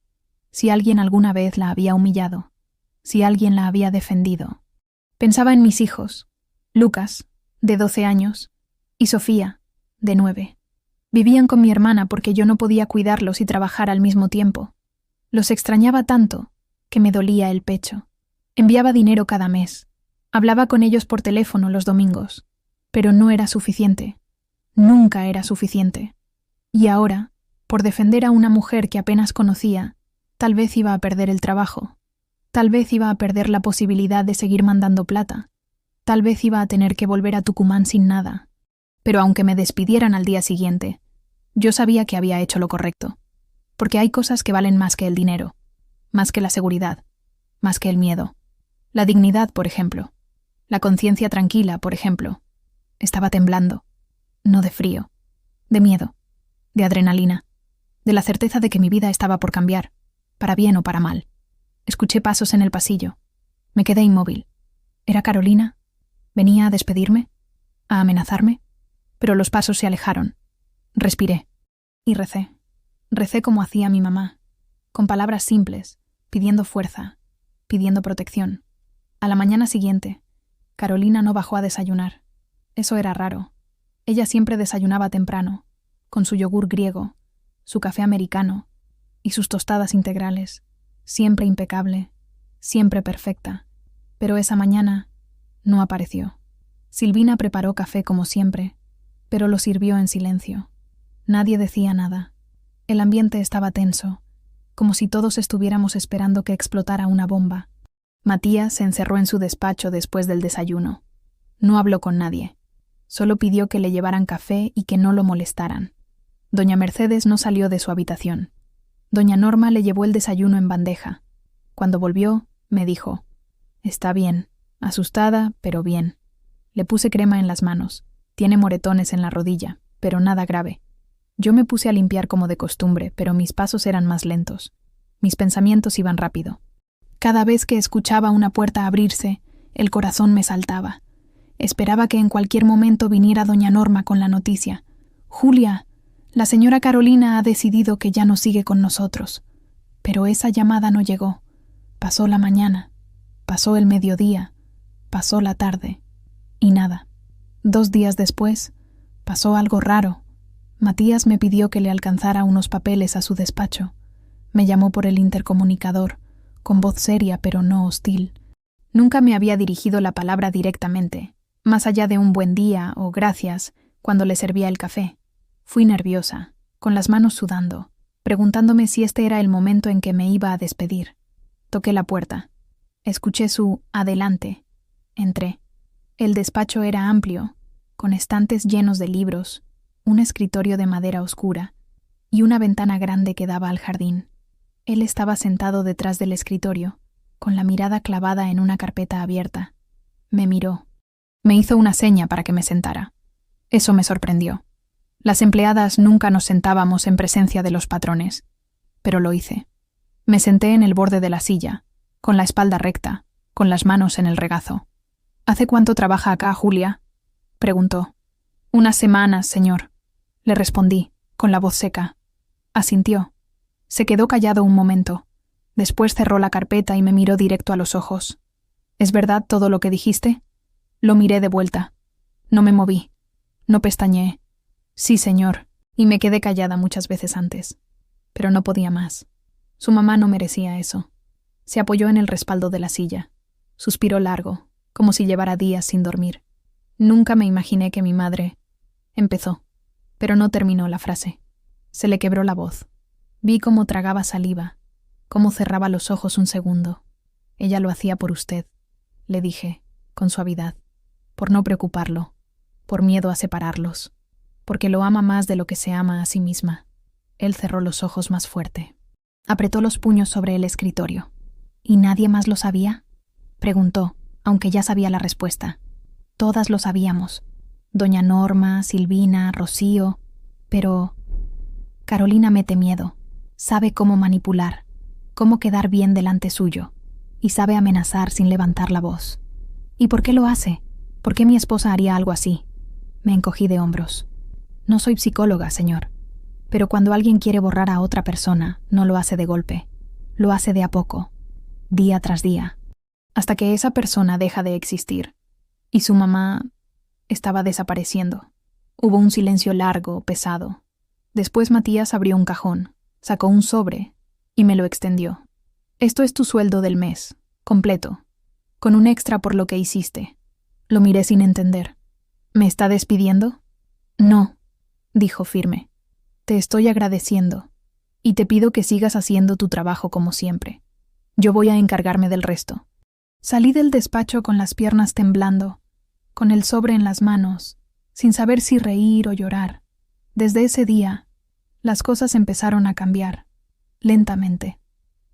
Si alguien alguna vez la había humillado. Si alguien la había defendido. Pensaba en mis hijos, Lucas, de 12 años, y Sofía, de 9. Vivían con mi hermana porque yo no podía cuidarlos y trabajar al mismo tiempo. Los extrañaba tanto que me dolía el pecho. Enviaba dinero cada mes. Hablaba con ellos por teléfono los domingos. Pero no era suficiente. Nunca era suficiente. Y ahora, por defender a una mujer que apenas conocía, tal vez iba a perder el trabajo. Tal vez iba a perder la posibilidad de seguir mandando plata. Tal vez iba a tener que volver a Tucumán sin nada. Pero aunque me despidieran al día siguiente, yo sabía que había hecho lo correcto. Porque hay cosas que valen más que el dinero, más que la seguridad, más que el miedo. La dignidad, por ejemplo. La conciencia tranquila, por ejemplo. Estaba temblando. No de frío. De miedo. De adrenalina. De la certeza de que mi vida estaba por cambiar, para bien o para mal. Escuché pasos en el pasillo. Me quedé inmóvil. ¿Era Carolina? ¿Venía a despedirme? ¿A amenazarme? Pero los pasos se alejaron. Respiré. Y recé. Recé como hacía mi mamá. Con palabras simples, pidiendo fuerza, pidiendo protección. A la mañana siguiente, Carolina no bajó a desayunar. Eso era raro. Ella siempre desayunaba temprano, con su yogur griego, su café americano y sus tostadas integrales. Siempre impecable, siempre perfecta. Pero esa mañana no apareció. Silvina preparó café como siempre, pero lo sirvió en silencio. Nadie decía nada. El ambiente estaba tenso, como si todos estuviéramos esperando que explotara una bomba. Matías se encerró en su despacho después del desayuno. No habló con nadie. Solo pidió que le llevaran café y que no lo molestaran. Doña Mercedes no salió de su habitación. Doña Norma le llevó el desayuno en bandeja. Cuando volvió, me dijo: «Está bien, asustada, pero bien». Le puse crema en las manos. Tiene moretones en la rodilla, pero nada grave. Yo me puse a limpiar como de costumbre, pero mis pasos eran más lentos. Mis pensamientos iban rápido. Cada vez que escuchaba una puerta abrirse, el corazón me saltaba. Esperaba que en cualquier momento viniera doña Norma con la noticia. «Julia, la señora Carolina ha decidido que ya no sigue con nosotros». Pero esa llamada no llegó. Pasó la mañana, pasó el mediodía, pasó la tarde, y nada. 2 días después, pasó algo raro. Matías me pidió que le alcanzara unos papeles a su despacho. Me llamó por el intercomunicador, con voz seria pero no hostil. Nunca me había dirigido la palabra directamente, más allá de un buen día o gracias, cuando le servía el café. Fui nerviosa, con las manos sudando, preguntándome si este era el momento en que me iba a despedir. Toqué la puerta. Escuché su «adelante». Entré. El despacho era amplio, con estantes llenos de libros, un escritorio de madera oscura y una ventana grande que daba al jardín. Él estaba sentado detrás del escritorio, con la mirada clavada en una carpeta abierta. Me miró. Me hizo una seña para que me sentara. Eso me sorprendió. Las empleadas nunca nos sentábamos en presencia de los patrones, pero lo hice. Me senté en el borde de la silla, con la espalda recta, con las manos en el regazo. «¿Hace cuánto trabaja acá, Julia?», preguntó. «Unas semanas, señor», le respondí, con la voz seca. Asintió. Se quedó callado un momento. Después cerró la carpeta y me miró directo a los ojos. «¿Es verdad todo lo que dijiste?». Lo miré de vuelta. No me moví. No pestañeé. «Sí, señor», y me quedé callada muchas veces antes. Pero no podía más. Su mamá no merecía eso. Se apoyó en el respaldo de la silla. Suspiró largo, como si llevara días sin dormir. «Nunca me imaginé que mi madre...». Empezó, pero no terminó la frase. Se le quebró la voz. Vi cómo tragaba saliva, cómo cerraba los ojos un segundo. «Ella lo hacía por usted», le dije, con suavidad, «por no preocuparlo, por miedo a separarlos, porque lo ama más de lo que se ama a sí misma». Él cerró los ojos más fuerte. Apretó los puños sobre el escritorio. «¿Y nadie más lo sabía?», preguntó, aunque ya sabía la respuesta. Todas lo sabíamos. Doña Norma, Silvina, Rocío. Pero Carolina mete miedo. Sabe cómo manipular, cómo quedar bien delante suyo, y sabe amenazar sin levantar la voz. ¿Y por qué lo hace? ¿Por qué mi esposa haría algo así? Me encogí de hombros. No soy psicóloga, señor. Pero cuando alguien quiere borrar a otra persona, no lo hace de golpe. Lo hace de a poco, día tras día, hasta que esa persona deja de existir. Y su mamá estaba desapareciendo. Hubo un silencio largo, pesado. Después Matías abrió un cajón, sacó un sobre y me lo extendió. «Esto es tu sueldo del mes, completo, con un extra por lo que hiciste». Lo miré sin entender. «¿Me está despidiendo?». «No», dijo firme. «Te estoy agradeciendo y te pido que sigas haciendo tu trabajo como siempre. Yo voy a encargarme del resto». Salí del despacho con las piernas temblando, con el sobre en las manos, sin saber si reír o llorar. Desde ese día, las cosas empezaron a cambiar, lentamente,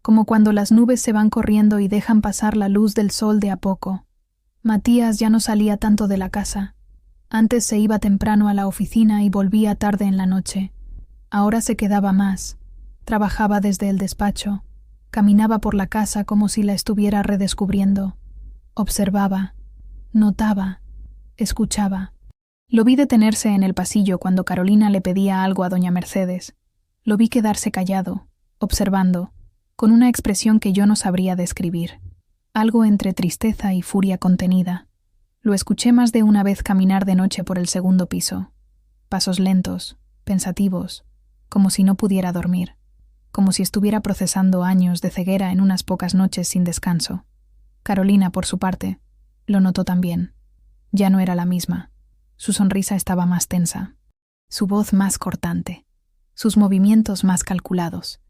como cuando las nubes se van corriendo y dejan pasar la luz del sol de a poco. Matías ya no salía tanto de la casa. Antes se iba temprano a la oficina y volvía tarde en la noche. Ahora se quedaba más. Trabajaba desde el despacho. Caminaba por la casa como si la estuviera redescubriendo. Observaba, notaba, escuchaba. Lo vi detenerse en el pasillo cuando Carolina le pedía algo a doña Mercedes. Lo vi quedarse callado, observando, con una expresión que yo no sabría describir. Algo entre tristeza y furia contenida. Lo escuché más de una vez caminar de noche por el segundo piso. Pasos lentos, pensativos, como si no pudiera dormir, como si estuviera procesando años de ceguera en unas pocas noches sin descanso. Carolina, por su parte, lo notó también. Ya no era la misma. Su sonrisa estaba más tensa, su voz más cortante, sus movimientos más calculados.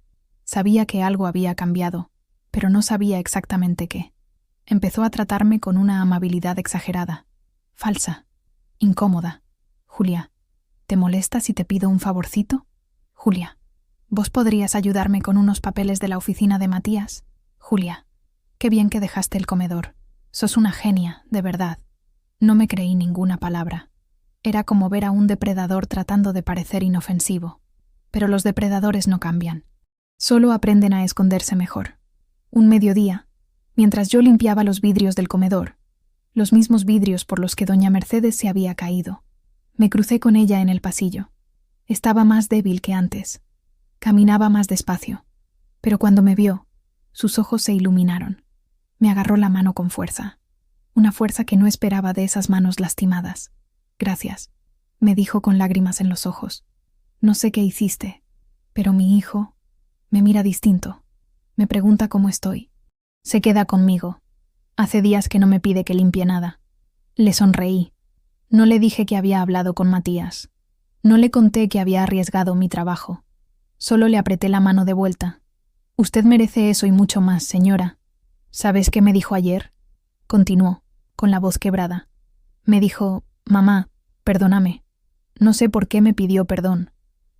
Sabía que algo había cambiado, pero no sabía exactamente qué. Empezó a tratarme con una amabilidad exagerada, falsa, incómoda. «Julia, ¿te molesta si te pido un favorcito? Julia, ¿vos podrías ayudarme con unos papeles de la oficina de Matías? Julia, qué bien que dejaste el comedor. Sos una genia, de verdad». No me creí ninguna palabra. Era como ver a un depredador tratando de parecer inofensivo. Pero los depredadores no cambian. Solo aprenden a esconderse mejor. Un mediodía, mientras yo limpiaba los vidrios del comedor, los mismos vidrios por los que doña Mercedes se había caído. Me crucé con ella en el pasillo. Estaba más débil que antes. Caminaba más despacio. Pero cuando me vio, sus ojos se iluminaron. Me agarró la mano con fuerza. Una fuerza que no esperaba de esas manos lastimadas. «Gracias», me dijo con lágrimas en los ojos. «No sé qué hiciste, pero mi hijo me mira distinto. Me pregunta cómo estoy. Se queda conmigo. Hace días que no me pide que limpie nada». Le sonreí. No le dije que había hablado con Matías. No le conté que había arriesgado mi trabajo. Solo le apreté la mano de vuelta. «Usted merece eso y mucho más, señora». «¿Sabes qué me dijo ayer?», continuó, con la voz quebrada. Me dijo: «Mamá, perdóname. No sé por qué me pidió perdón,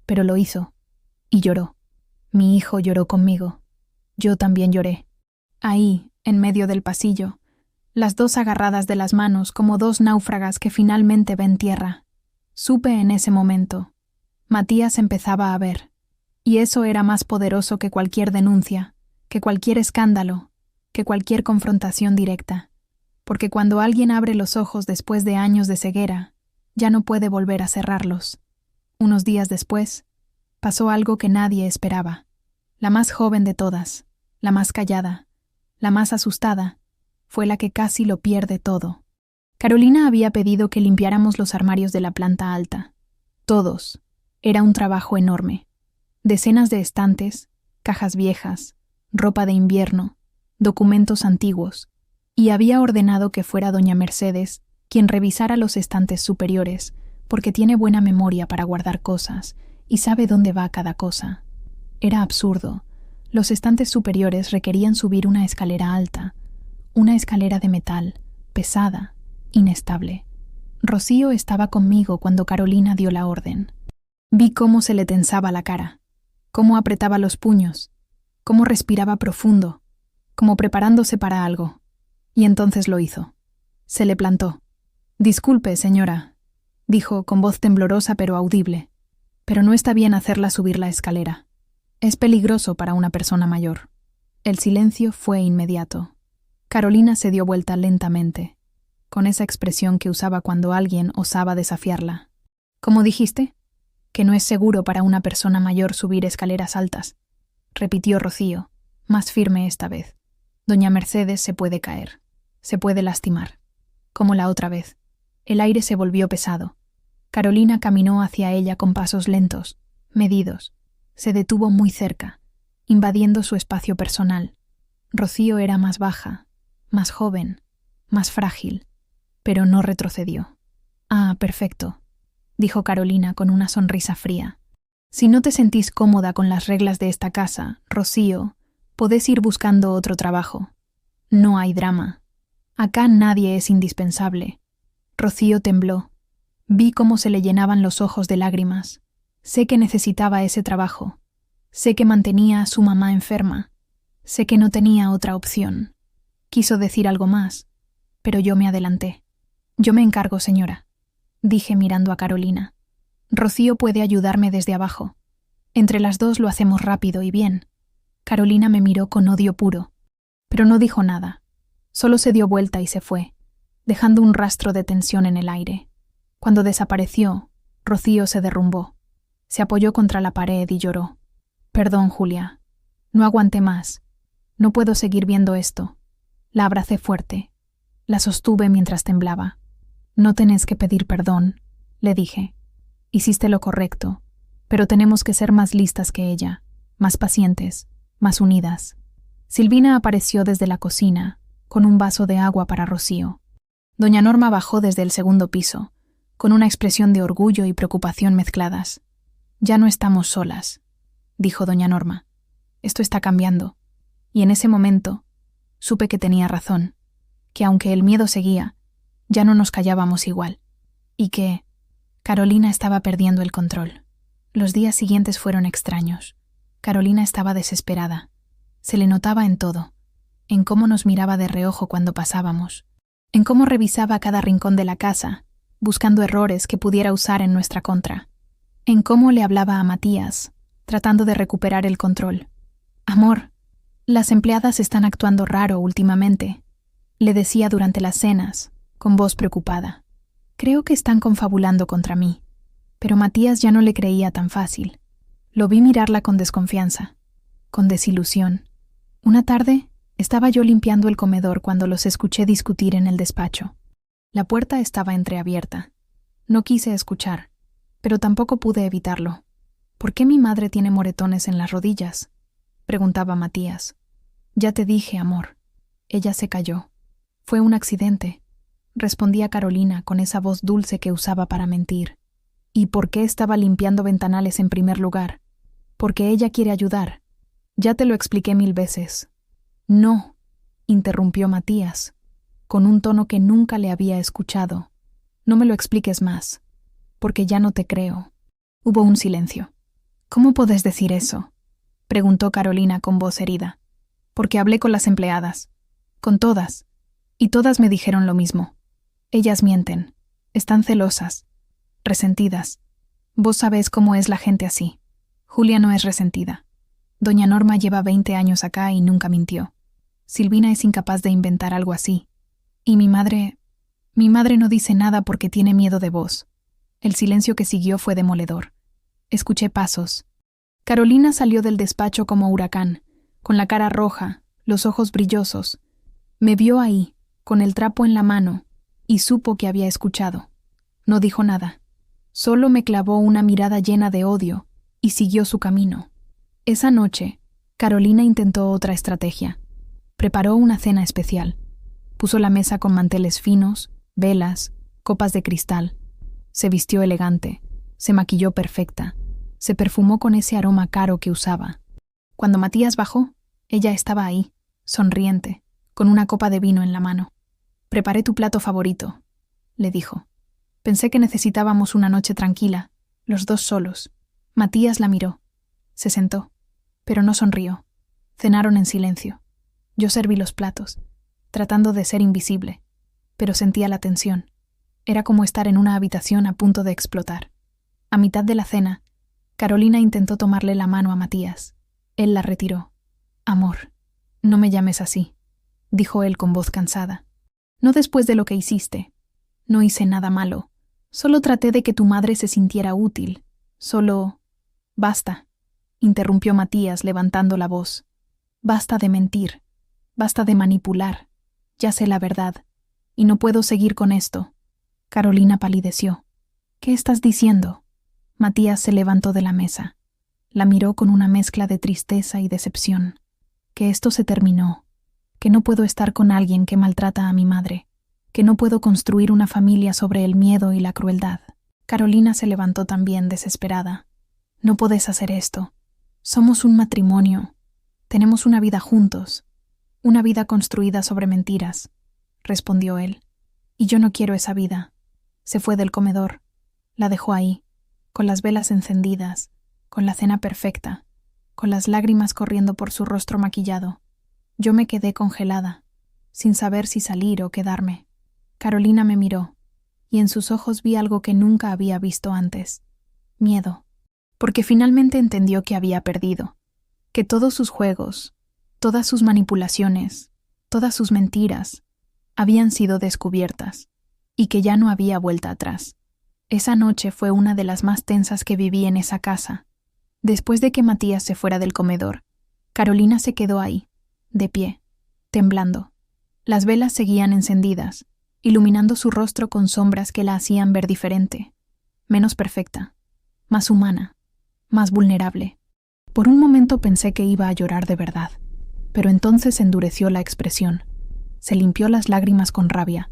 pero lo hizo». Y lloró. Mi hijo lloró conmigo. Yo también lloré. Ahí, en medio del pasillo, las dos agarradas de las manos como dos náufragas que finalmente ven tierra. Supe en ese momento. Matías empezaba a ver. Y eso era más poderoso que cualquier denuncia, que cualquier escándalo, que cualquier confrontación directa. Porque cuando alguien abre los ojos después de años de ceguera, ya no puede volver a cerrarlos. Unos días después, pasó algo que nadie esperaba. La más joven de todas, la más callada, la más asustada, fue la que casi lo pierde todo. Carolina había pedido que limpiáramos los armarios de la planta alta. Todos. Era un trabajo enorme. Decenas de estantes, cajas viejas, ropa de invierno, documentos antiguos, y había ordenado que fuera doña Mercedes quien revisara los estantes superiores, porque tiene buena memoria para guardar cosas y sabe dónde va cada cosa. Era absurdo. Los estantes superiores requerían subir una escalera alta, una escalera de metal, pesada, inestable. Rocío estaba conmigo cuando Carolina dio la orden. Vi cómo se le tensaba la cara, cómo apretaba los puños, cómo respiraba profundo, como preparándose para algo. Y entonces lo hizo. Se le plantó. «Disculpe, señora», dijo con voz temblorosa pero audible, «pero no está bien hacerla subir la escalera. Es peligroso para una persona mayor». El silencio fue inmediato. Carolina se dio vuelta lentamente, con esa expresión que usaba cuando alguien osaba desafiarla. «¿Cómo dijiste?» «Que no es seguro para una persona mayor subir escaleras altas», repitió Rocío, más firme esta vez. «Doña Mercedes se puede caer, se puede lastimar, como la otra vez». El aire se volvió pesado. Carolina caminó hacia ella con pasos lentos, medidos. Se detuvo muy cerca, invadiendo su espacio personal. Rocío era más baja, más joven, más frágil, pero no retrocedió. «Ah, perfecto», dijo Carolina con una sonrisa fría. «Si no te sentís cómoda con las reglas de esta casa, Rocío, podés ir buscando otro trabajo. No hay drama. Acá nadie es indispensable». Rocío tembló. Vi cómo se le llenaban los ojos de lágrimas. Sé que necesitaba ese trabajo. Sé que mantenía a su mamá enferma. Sé que no tenía otra opción. Quiso decir algo más, pero yo me adelanté. «Yo me encargo, señora», dije mirando a Carolina. «Rocío puede ayudarme desde abajo. Entre las dos lo hacemos rápido y bien». Carolina me miró con odio puro, pero no dijo nada. Solo se dio vuelta y se fue, dejando un rastro de tensión en el aire. Cuando desapareció, Rocío se derrumbó. Se apoyó contra la pared y lloró. «Perdón, Julia. No aguanté más. No puedo seguir viendo esto». La abracé fuerte. La sostuve mientras temblaba. «No tenés que pedir perdón», le dije. «Hiciste lo correcto, pero tenemos que ser más listas que ella, más pacientes, más unidas». Silvina apareció desde la cocina, con un vaso de agua para Rocío. Doña Norma bajó desde el segundo piso, con una expresión de orgullo y preocupación mezcladas. «Ya no estamos solas», dijo doña Norma. «Esto está cambiando». Y en ese momento supe que tenía razón, que aunque el miedo seguía, ya no nos callábamos igual, y que Carolina estaba perdiendo el control. Los días siguientes fueron extraños. Carolina estaba desesperada. Se le notaba en todo, en cómo nos miraba de reojo cuando pasábamos, en cómo revisaba cada rincón de la casa, buscando errores que pudiera usar en nuestra contra, en cómo le hablaba a Matías, tratando de recuperar el control. «Amor», Las empleadas están actuando raro últimamente, le decía durante las cenas, con voz preocupada. Creo que están confabulando contra mí. Pero Matías ya no le creía tan fácil. Lo vi mirarla con desconfianza, con desilusión. Una tarde, estaba yo limpiando el comedor cuando los escuché discutir en el despacho. La puerta estaba entreabierta. No quise escuchar, pero tampoco pude evitarlo. ¿Por qué mi madre tiene moretones en las rodillas?, preguntaba Matías. Ya te dije, amor. Ella se cayó. Fue un accidente, respondía Carolina con esa voz dulce que usaba para mentir. ¿Y por qué estaba limpiando ventanales en primer lugar? Porque ella quiere ayudar. Ya te lo expliqué 1000 veces. No, interrumpió Matías, con un tono que nunca le había escuchado. No me lo expliques más, porque ya no te creo. Hubo un silencio. ¿Cómo puedes decir eso?, preguntó Carolina con voz herida. Porque hablé con las empleadas, con todas, y todas me dijeron lo mismo. Ellas mienten, están celosas, resentidas. Vos sabés cómo es la gente así. Julia no es resentida. Doña Norma lleva 20 años acá y nunca mintió. Silvina es incapaz de inventar algo así. Y mi madre no dice nada porque tiene miedo de vos. El silencio que siguió fue demoledor. Escuché pasos. Carolina salió del despacho como huracán, con la cara roja, los ojos brillosos. Me vio ahí, con el trapo en la mano, y supo que había escuchado. No dijo nada. Solo me clavó una mirada llena de odio y siguió su camino. Esa noche, Carolina intentó otra estrategia. Preparó una cena especial. Puso la mesa con manteles finos, velas, copas de cristal. Se vistió elegante, se maquilló perfecta, se perfumó con ese aroma caro que usaba. Cuando Matías bajó, ella estaba ahí, sonriente, con una copa de vino en la mano. «Preparé tu plato favorito», le dijo. «Pensé que necesitábamos una noche tranquila, los dos solos». Matías la miró. Se sentó, pero no sonrió. Cenaron en silencio. Yo serví los platos, tratando de ser invisible, pero sentía la tensión. Era como estar en una habitación a punto de explotar. A mitad de la cena, Carolina intentó tomarle la mano a Matías. Él la retiró. «Amor, no me llames así», dijo él con voz cansada. «No después de lo que hiciste. No hice nada malo. Solo traté de que tu madre se sintiera útil. Solo...» «Basta», interrumpió Matías levantando la voz. «Basta de mentir. Basta de manipular. Ya sé la verdad. Y no puedo seguir con esto». Carolina palideció. «¿Qué estás diciendo?». Matías se levantó de la mesa. La miró con una mezcla de tristeza y decepción. «Que esto se terminó. Que no puedo estar con alguien que maltrata a mi madre. Que no puedo construir una familia sobre el miedo y la crueldad». Carolina se levantó también desesperada. «No podés hacer esto. Somos un matrimonio. Tenemos una vida juntos. Una vida construida sobre mentiras», respondió él. «Y yo no quiero esa vida». Se fue del comedor. La dejó ahí, con las velas encendidas, con la cena perfecta, con las lágrimas corriendo por su rostro maquillado. Yo me quedé congelada, sin saber si salir o quedarme. Carolina me miró, y en sus ojos vi algo que nunca había visto antes. Miedo. Porque finalmente entendió que había perdido, que todos sus juegos, todas sus manipulaciones, todas sus mentiras, habían sido descubiertas, y que ya no había vuelta atrás. Esa noche fue una de las más tensas que viví en esa casa. Después de que Matías se fuera del comedor, Carolina se quedó ahí, de pie, temblando. Las velas seguían encendidas, iluminando su rostro con sombras que la hacían ver diferente, menos perfecta, más humana, más vulnerable. Por un momento pensé que iba a llorar de verdad, pero entonces endureció la expresión, se limpió las lágrimas con rabia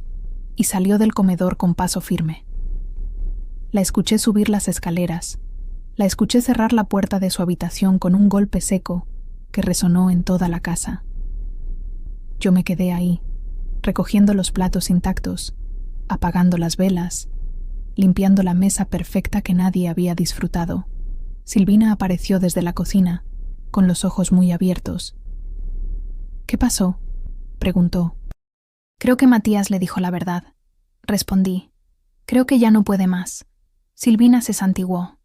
y salió del comedor con paso firme. La escuché subir las escaleras, la escuché cerrar la puerta de su habitación con un golpe seco que resonó en toda la casa. Yo me quedé ahí, recogiendo los platos intactos, apagando las velas, limpiando la mesa perfecta que nadie había disfrutado. Silvina apareció desde la cocina, con los ojos muy abiertos. «¿Qué pasó?», preguntó. «Creo que Matías le dijo la verdad», respondí. «Creo que ya no puede más». Silvina se santiguó.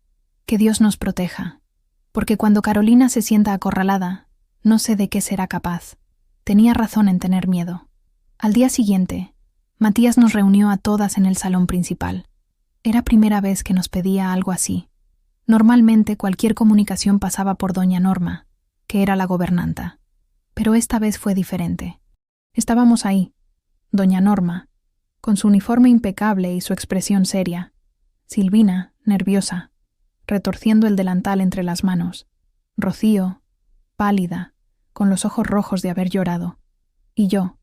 «Que Dios nos proteja. Porque cuando Carolina se sienta acorralada, No sé de qué será capaz. Tenía razón en tener miedo. Al día siguiente, Matías nos reunió a todas en el salón principal. Era primera vez que nos pedía algo así. Normalmente cualquier comunicación pasaba por doña Norma, que era la gobernanta. Pero esta vez fue diferente. Estábamos ahí, doña Norma, con su uniforme impecable y su expresión seria. Silvina, nerviosa, retorciendo el delantal entre las manos. Rocío, pálida, con los ojos rojos de haber llorado. Y yo,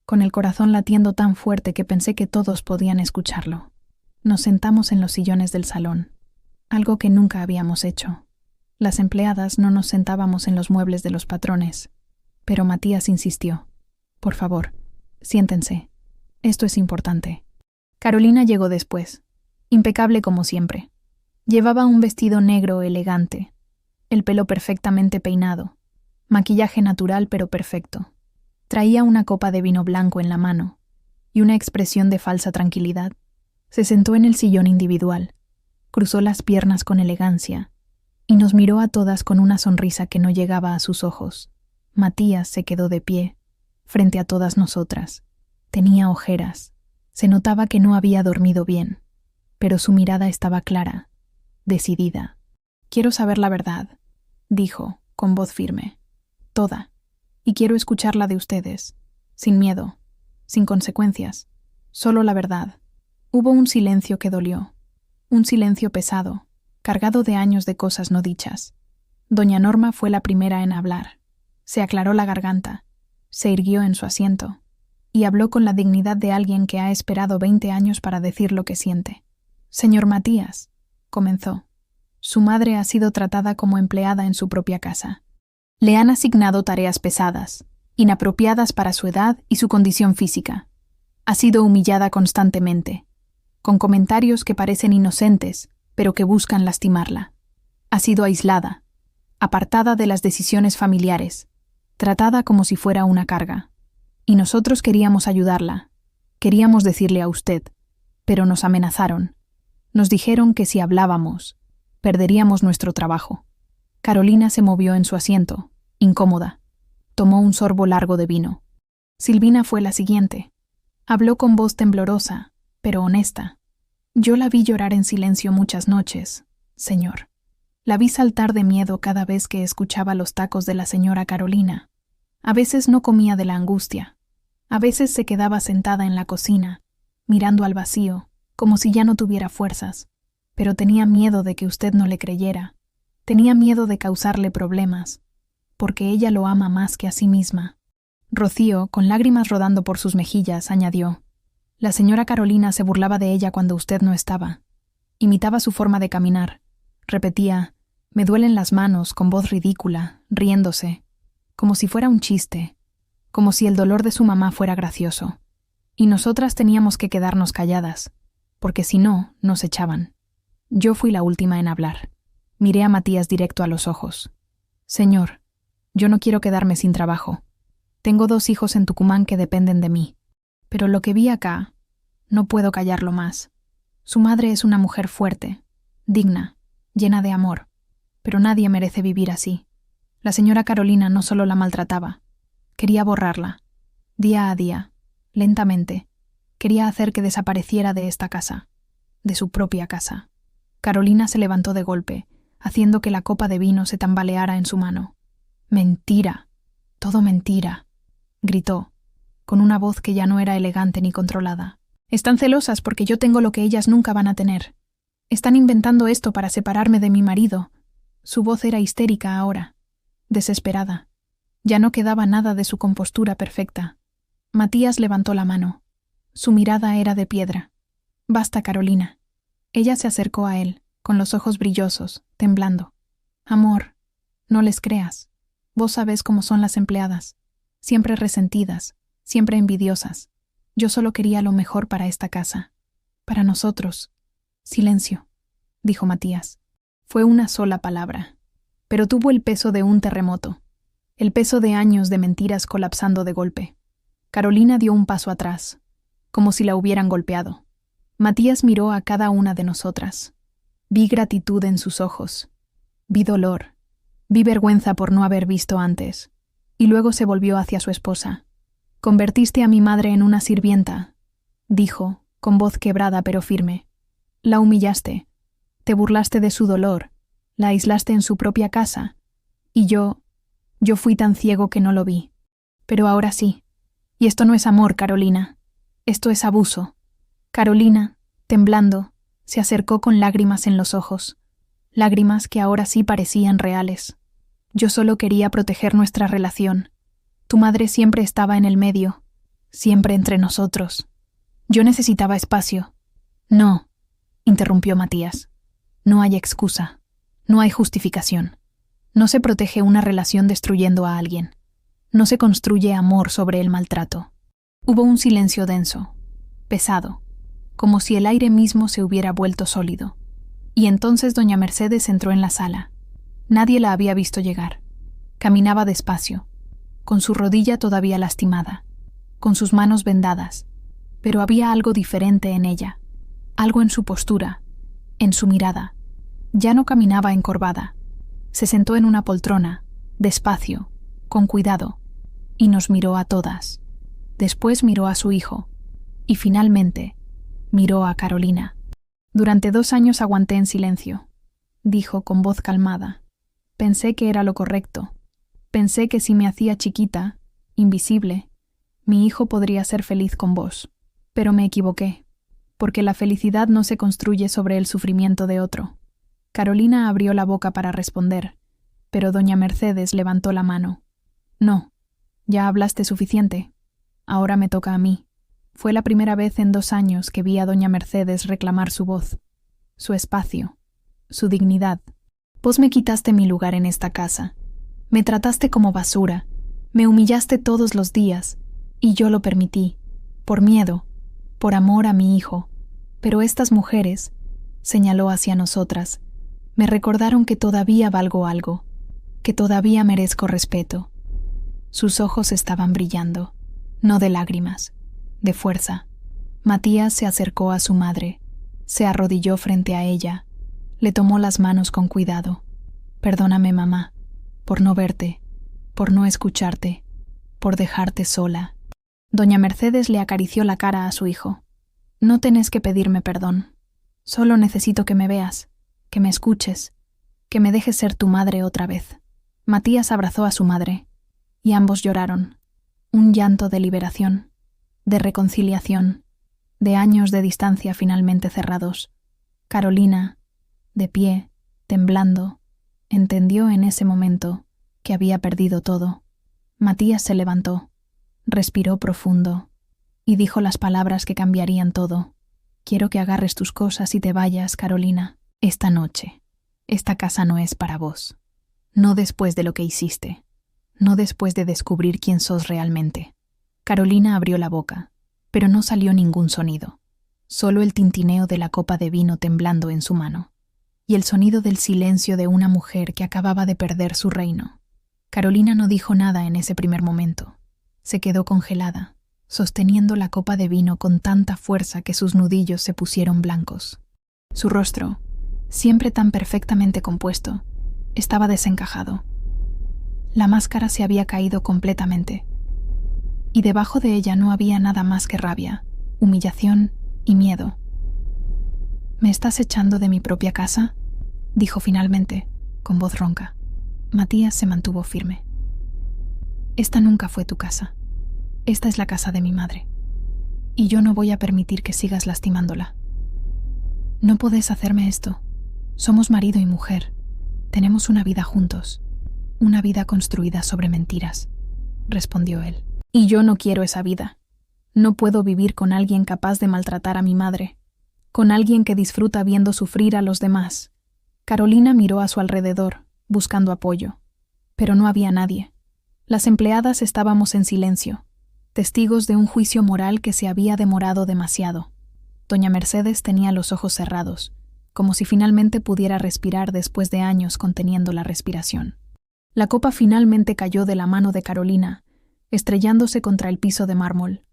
con el corazón latiendo tan fuerte que pensé que todos podían escucharlo. Nos sentamos en los sillones del salón, algo que nunca habíamos hecho. Las empleadas no nos sentábamos en los muebles de los patrones, pero Matías insistió. Por favor, siéntense. Esto es importante. Carolina llegó después, impecable como siempre. Llevaba un vestido negro elegante, el pelo perfectamente peinado, maquillaje natural pero perfecto. Traía una copa de vino blanco en la mano y una expresión de falsa tranquilidad. Se sentó en el sillón individual, cruzó las piernas con elegancia y nos miró a todas con una sonrisa que no llegaba a sus ojos. Matías se quedó de pie, frente a todas nosotras. Tenía ojeras. Se notaba que no había dormido bien, pero su mirada estaba clara, decidida. «Quiero saber la verdad», dijo, con voz firme. «Toda. Y quiero escucharla de ustedes, sin miedo, sin consecuencias, solo la verdad». Hubo un silencio que dolió, un silencio pesado, cargado de años de cosas no dichas. Doña Norma fue la primera en hablar. Se aclaró la garganta, se irguió en su asiento y habló con la dignidad de alguien que ha esperado 20 años para decir lo que siente. «Señor Matías», comenzó, «su madre ha sido tratada como empleada en su propia casa. Le han asignado tareas pesadas, inapropiadas para su edad y su condición física. Ha sido humillada constantemente, con comentarios que parecen inocentes, pero que buscan lastimarla. Ha sido aislada, apartada de las decisiones familiares, tratada como si fuera una carga. Y nosotros queríamos ayudarla, queríamos decirle a usted, pero nos amenazaron. Nos dijeron que si hablábamos, perderíamos nuestro trabajo». Carolina se movió en su asiento, incómoda. Tomó un sorbo largo de vino. Silvina fue la siguiente. Habló con voz temblorosa, pero honesta. «Yo la vi llorar en silencio muchas noches, señor. La vi saltar de miedo cada vez que escuchaba los tacos de la señora Carolina. A veces no comía de la angustia. A veces se quedaba sentada en la cocina, mirando al vacío, como si ya no tuviera fuerzas. Pero tenía miedo de que usted no le creyera. Tenía miedo de causarle problemas, porque ella lo ama más que a sí misma». Rocío, con lágrimas rodando por sus mejillas, añadió: «La señora Carolina se burlaba de ella cuando usted no estaba. Imitaba su forma de caminar. Repetía: me duelen las manos, con voz ridícula, riéndose, como si fuera un chiste, como si el dolor de su mamá fuera gracioso. Y nosotras teníamos que quedarnos calladas, porque si no, nos echaban». Yo fui la última en hablar. Miré a Matías directo a los ojos. «Señor, yo no quiero quedarme sin trabajo. Tengo 2 hijos en Tucumán que dependen de mí. Pero lo que vi acá, no puedo callarlo más. Su madre es una mujer fuerte, digna, llena de amor, pero nadie merece vivir así. La señora Carolina no solo la maltrataba, quería borrarla. Día a día, lentamente, quería hacer que desapareciera de esta casa, de su propia casa». Carolina se levantó de golpe, haciendo que la copa de vino se tambaleara en su mano. «Mentira, todo mentira», gritó, con una voz que ya no era elegante ni controlada. «Están celosas porque yo tengo lo que ellas nunca van a tener. Están inventando esto para separarme de mi marido». Su voz era histérica ahora, desesperada. Ya no quedaba nada de su compostura perfecta. Matías levantó la mano. Su mirada era de piedra. «Basta, Carolina». Ella se acercó a él, con los ojos brillosos, temblando. «Amor, no les creas. Vos sabés cómo son las empleadas. Siempre resentidas, siempre envidiosas. Yo solo quería lo mejor para esta casa. Para nosotros». «Silencio», dijo Matías. Fue una sola palabra, pero tuvo el peso de un terremoto, el peso de años de mentiras colapsando de golpe. Carolina dio un paso atrás, como si la hubieran golpeado. Matías miró a cada una de nosotras. Vi gratitud en sus ojos. Vi dolor. Vi vergüenza por no haber visto antes. Y luego se volvió hacia su esposa. «Convertiste a mi madre en una sirvienta», dijo, con voz quebrada pero firme. «La humillaste, te burlaste de su dolor, la aislaste en su propia casa, y yo fui tan ciego que no lo vi. Pero ahora sí. Y esto no es amor, Carolina. Esto es abuso». Carolina, temblando, se acercó con lágrimas en los ojos, lágrimas que ahora sí parecían reales. «Yo solo quería proteger nuestra relación. Tu madre siempre estaba en el medio, siempre entre nosotros. Yo necesitaba espacio». «No», interrumpió Matías. «No hay excusa, no hay justificación. No se protege una relación destruyendo a alguien. No se construye amor sobre el maltrato». Hubo un silencio denso, pesado, como si el aire mismo se hubiera vuelto sólido. Y entonces doña Mercedes entró en la sala. Nadie la había visto llegar. Caminaba despacio, con su rodilla todavía lastimada, con sus manos vendadas, pero había algo diferente en ella, algo en su postura, en su mirada. Ya no caminaba encorvada. Se sentó en una poltrona, despacio, con cuidado, y nos miró a todas. Después miró a su hijo, y finalmente miró a Carolina. «Durante 2 años aguanté en silencio», dijo con voz calmada. «Pensé que era lo correcto. Pensé que si me hacía chiquita, invisible, mi hijo podría ser feliz con vos. Pero me equivoqué, porque la felicidad no se construye sobre el sufrimiento de otro». Carolina abrió la boca para responder, pero doña Mercedes levantó la mano. «No, ya hablaste suficiente. Ahora me toca a mí». Fue la primera vez en 2 años que vi a doña Mercedes reclamar su voz, su espacio, su dignidad. «Vos me quitaste mi lugar en esta casa. Me trataste como basura, me humillaste todos los días, y yo lo permití, por miedo, por amor a mi hijo. Pero estas mujeres», señaló hacia nosotras, «me recordaron que todavía valgo algo, que todavía merezco respeto». Sus ojos estaban brillando, no de lágrimas, de fuerza. Matías se acercó a su madre, se arrodilló frente a ella, le tomó las manos con cuidado. «Perdóname, mamá, por no verte, por no escucharte, por dejarte sola». Doña Mercedes le acarició la cara a su hijo. «No tenés que pedirme perdón. Solo necesito que me veas, que me escuches, que me dejes ser tu madre otra vez». Matías abrazó a su madre, y ambos lloraron. Un llanto de liberación, de reconciliación, de años de distancia finalmente cerrados. Carolina, de pie, temblando, entendió en ese momento que había perdido todo. Matías se levantó, respiró profundo y dijo las palabras que cambiarían todo. «Quiero que agarres tus cosas y te vayas, Carolina. Esta noche. Esta casa no es para vos. No después de lo que hiciste. No después de descubrir quién sos realmente». Carolina abrió la boca, pero no salió ningún sonido, solo el tintineo de la copa de vino temblando en su mano, y el sonido del silencio de una mujer que acababa de perder su reino. Carolina no dijo nada en ese primer momento. Se quedó congelada, sosteniendo la copa de vino con tanta fuerza que sus nudillos se pusieron blancos. Su rostro, siempre tan perfectamente compuesto, estaba desencajado. La máscara se había caído completamente, y debajo de ella no había nada más que rabia, humillación y miedo. «¿Me estás echando de mi propia casa?», dijo finalmente, con voz ronca. Matías se mantuvo firme. «Esta nunca fue tu casa. Esta es la casa de mi madre. Y yo no voy a permitir que sigas lastimándola. No podés hacerme esto. Somos marido y mujer. Tenemos una vida juntos. Una vida construida sobre mentiras», respondió él. «Y yo no quiero esa vida. No puedo vivir con alguien capaz de maltratar a mi madre, con alguien que disfruta viendo sufrir a los demás». Carolina miró a su alrededor, buscando apoyo, pero no había nadie. Las empleadas estábamos en silencio, testigos de un juicio moral que se había demorado demasiado. Doña Mercedes tenía los ojos cerrados, como si finalmente pudiera respirar después de años conteniendo la respiración. La copa finalmente cayó de la mano de Carolina, estrellándose contra el piso de mármol.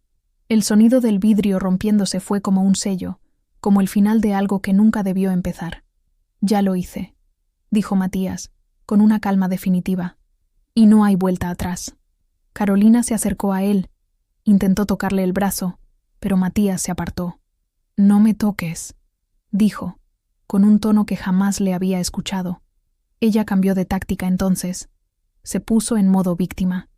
El sonido del vidrio rompiéndose fue como un sello, como el final de algo que nunca debió empezar. «Ya lo hice», dijo Matías, con una calma definitiva. «Y no hay vuelta atrás». Carolina se acercó a él, intentó tocarle el brazo, pero Matías se apartó. «No me toques», dijo, con un tono que jamás le había escuchado. Ella cambió de táctica entonces. Se puso en modo víctima.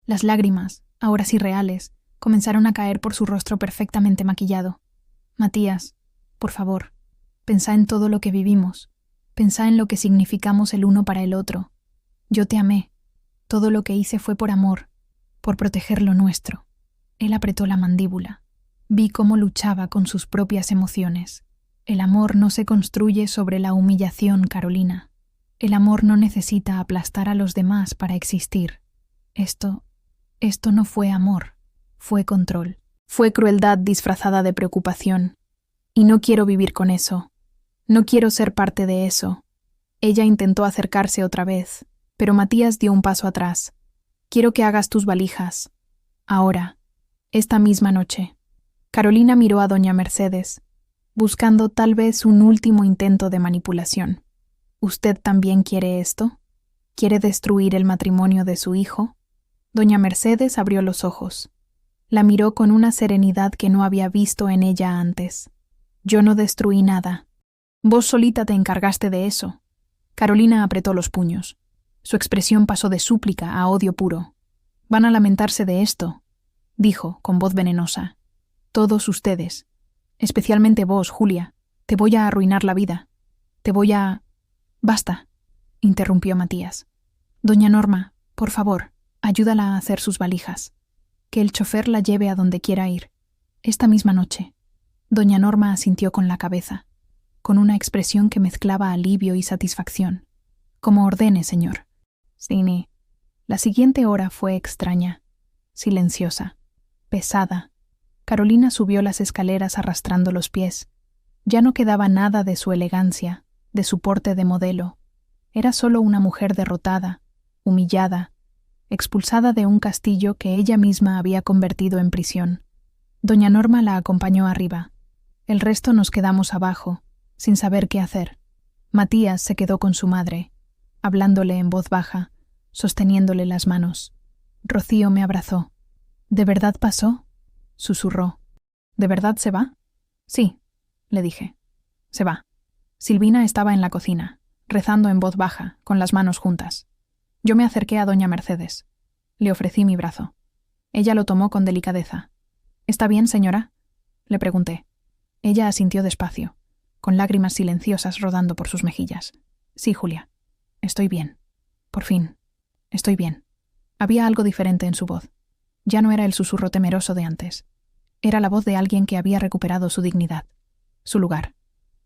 Las lágrimas, ahora sí reales, comenzaron a caer por su rostro perfectamente maquillado. «Matías, por favor, pensá en todo lo que vivimos. Pensá en lo que significamos el uno para el otro. Yo te amé. Todo lo que hice fue por amor, por proteger lo nuestro». Él apretó la mandíbula. Vi cómo luchaba con sus propias emociones. El amor no se construye sobre la humillación, Carolina. El amor no necesita aplastar a los demás para existir. Esto no fue amor, fue control. Fue crueldad disfrazada de preocupación. Y no quiero vivir con eso. No quiero ser parte de eso. Ella intentó acercarse otra vez, pero Matías dio un paso atrás. «Quiero que hagas tus valijas. Ahora. Esta misma noche». Carolina miró a doña Mercedes, buscando tal vez un último intento de manipulación. «¿Usted también quiere esto? ¿Quiere destruir el matrimonio de su hijo?» Doña Mercedes abrió los ojos. La miró con una serenidad que no había visto en ella antes. «Yo no destruí nada. Vos solita te encargaste de eso». Carolina apretó los puños. Su expresión pasó de súplica a odio puro. «Van a lamentarse de esto», dijo con voz venenosa. «Todos ustedes. Especialmente vos, Julia. Te voy a arruinar la vida. Te voy a...» «Basta», interrumpió Matías. «Doña Norma, por favor, ayúdala a hacer sus valijas. Que el chofer la lleve a donde quiera ir. Esta misma noche». Doña Norma asintió con la cabeza, con una expresión que mezclaba alivio y satisfacción. «Como ordene, señor». «Sí». La siguiente hora fue extraña, silenciosa, pesada. Carolina subió las escaleras arrastrando los pies. Ya no quedaba nada de su elegancia, de su porte de modelo. Era solo una mujer derrotada, humillada, expulsada de un castillo que ella misma había convertido en prisión. Doña Norma la acompañó arriba. El resto nos quedamos abajo, sin saber qué hacer. Matías se quedó con su madre, hablándole en voz baja, sosteniéndole las manos. Rocío me abrazó. «¿De verdad pasó?», susurró. «¿De verdad se va?» «Sí», le dije. «Se va». Silvina estaba en la cocina, rezando en voz baja, con las manos juntas. Yo me acerqué a doña Mercedes. Le ofrecí mi brazo. Ella lo tomó con delicadeza. «¿Está bien, señora?», le pregunté. Ella asintió despacio, con lágrimas silenciosas rodando por sus mejillas. «Sí, Julia. Estoy bien. Por fin. Estoy bien». Había algo diferente en su voz. Ya no era el susurro temeroso de antes. Era la voz de alguien que había recuperado su dignidad, su lugar,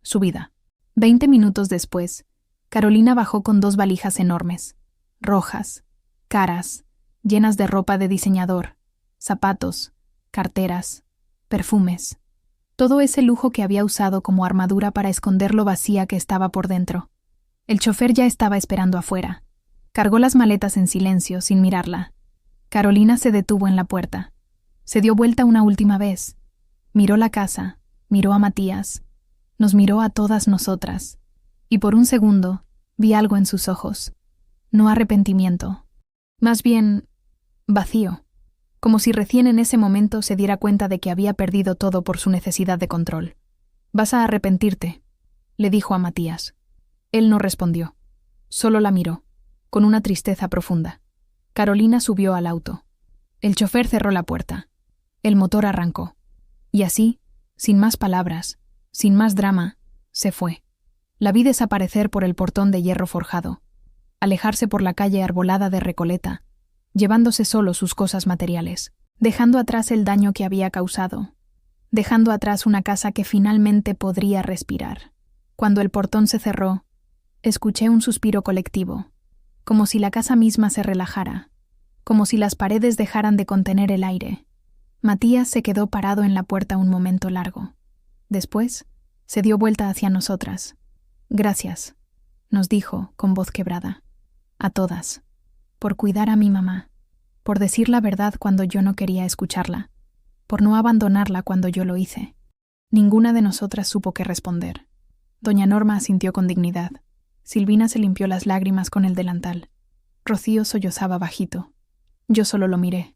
su vida. 20 minutos después, Carolina bajó con 2 valijas enormes, rojas, caras, llenas de ropa de diseñador, zapatos, carteras, perfumes. Todo ese lujo que había usado como armadura para esconder lo vacía que estaba por dentro. El chofer ya estaba esperando afuera. Cargó las maletas en silencio, sin mirarla. Carolina se detuvo en la puerta. Se dio vuelta una última vez. Miró la casa, miró a Matías, nos miró a todas nosotras. Y por un segundo vi algo en sus ojos. No arrepentimiento. Más bien, vacío. Como si recién en ese momento se diera cuenta de que había perdido todo por su necesidad de control. «Vas a arrepentirte», le dijo a Matías. Él no respondió. Solo la miró, con una tristeza profunda. Carolina subió al auto. El chofer cerró la puerta. El motor arrancó. Y así, sin más palabras, sin más drama, se fue. La vi desaparecer por el portón de hierro forjado, alejarse por la calle arbolada de Recoleta, llevándose solo sus cosas materiales, dejando atrás el daño que había causado, dejando atrás una casa que finalmente podría respirar. Cuando el portón se cerró, escuché un suspiro colectivo, como si la casa misma se relajara, como si las paredes dejaran de contener el aire. Matías se quedó parado en la puerta un momento largo. Después, se dio vuelta hacia nosotras. «Gracias», nos dijo con voz quebrada. «A todas. Por cuidar a mi mamá. Por decir la verdad cuando yo no quería escucharla. Por no abandonarla cuando yo lo hice». Ninguna de nosotras supo qué responder. Doña Norma asintió con dignidad. Silvina se limpió las lágrimas con el delantal. Rocío sollozaba bajito. Yo solo lo miré,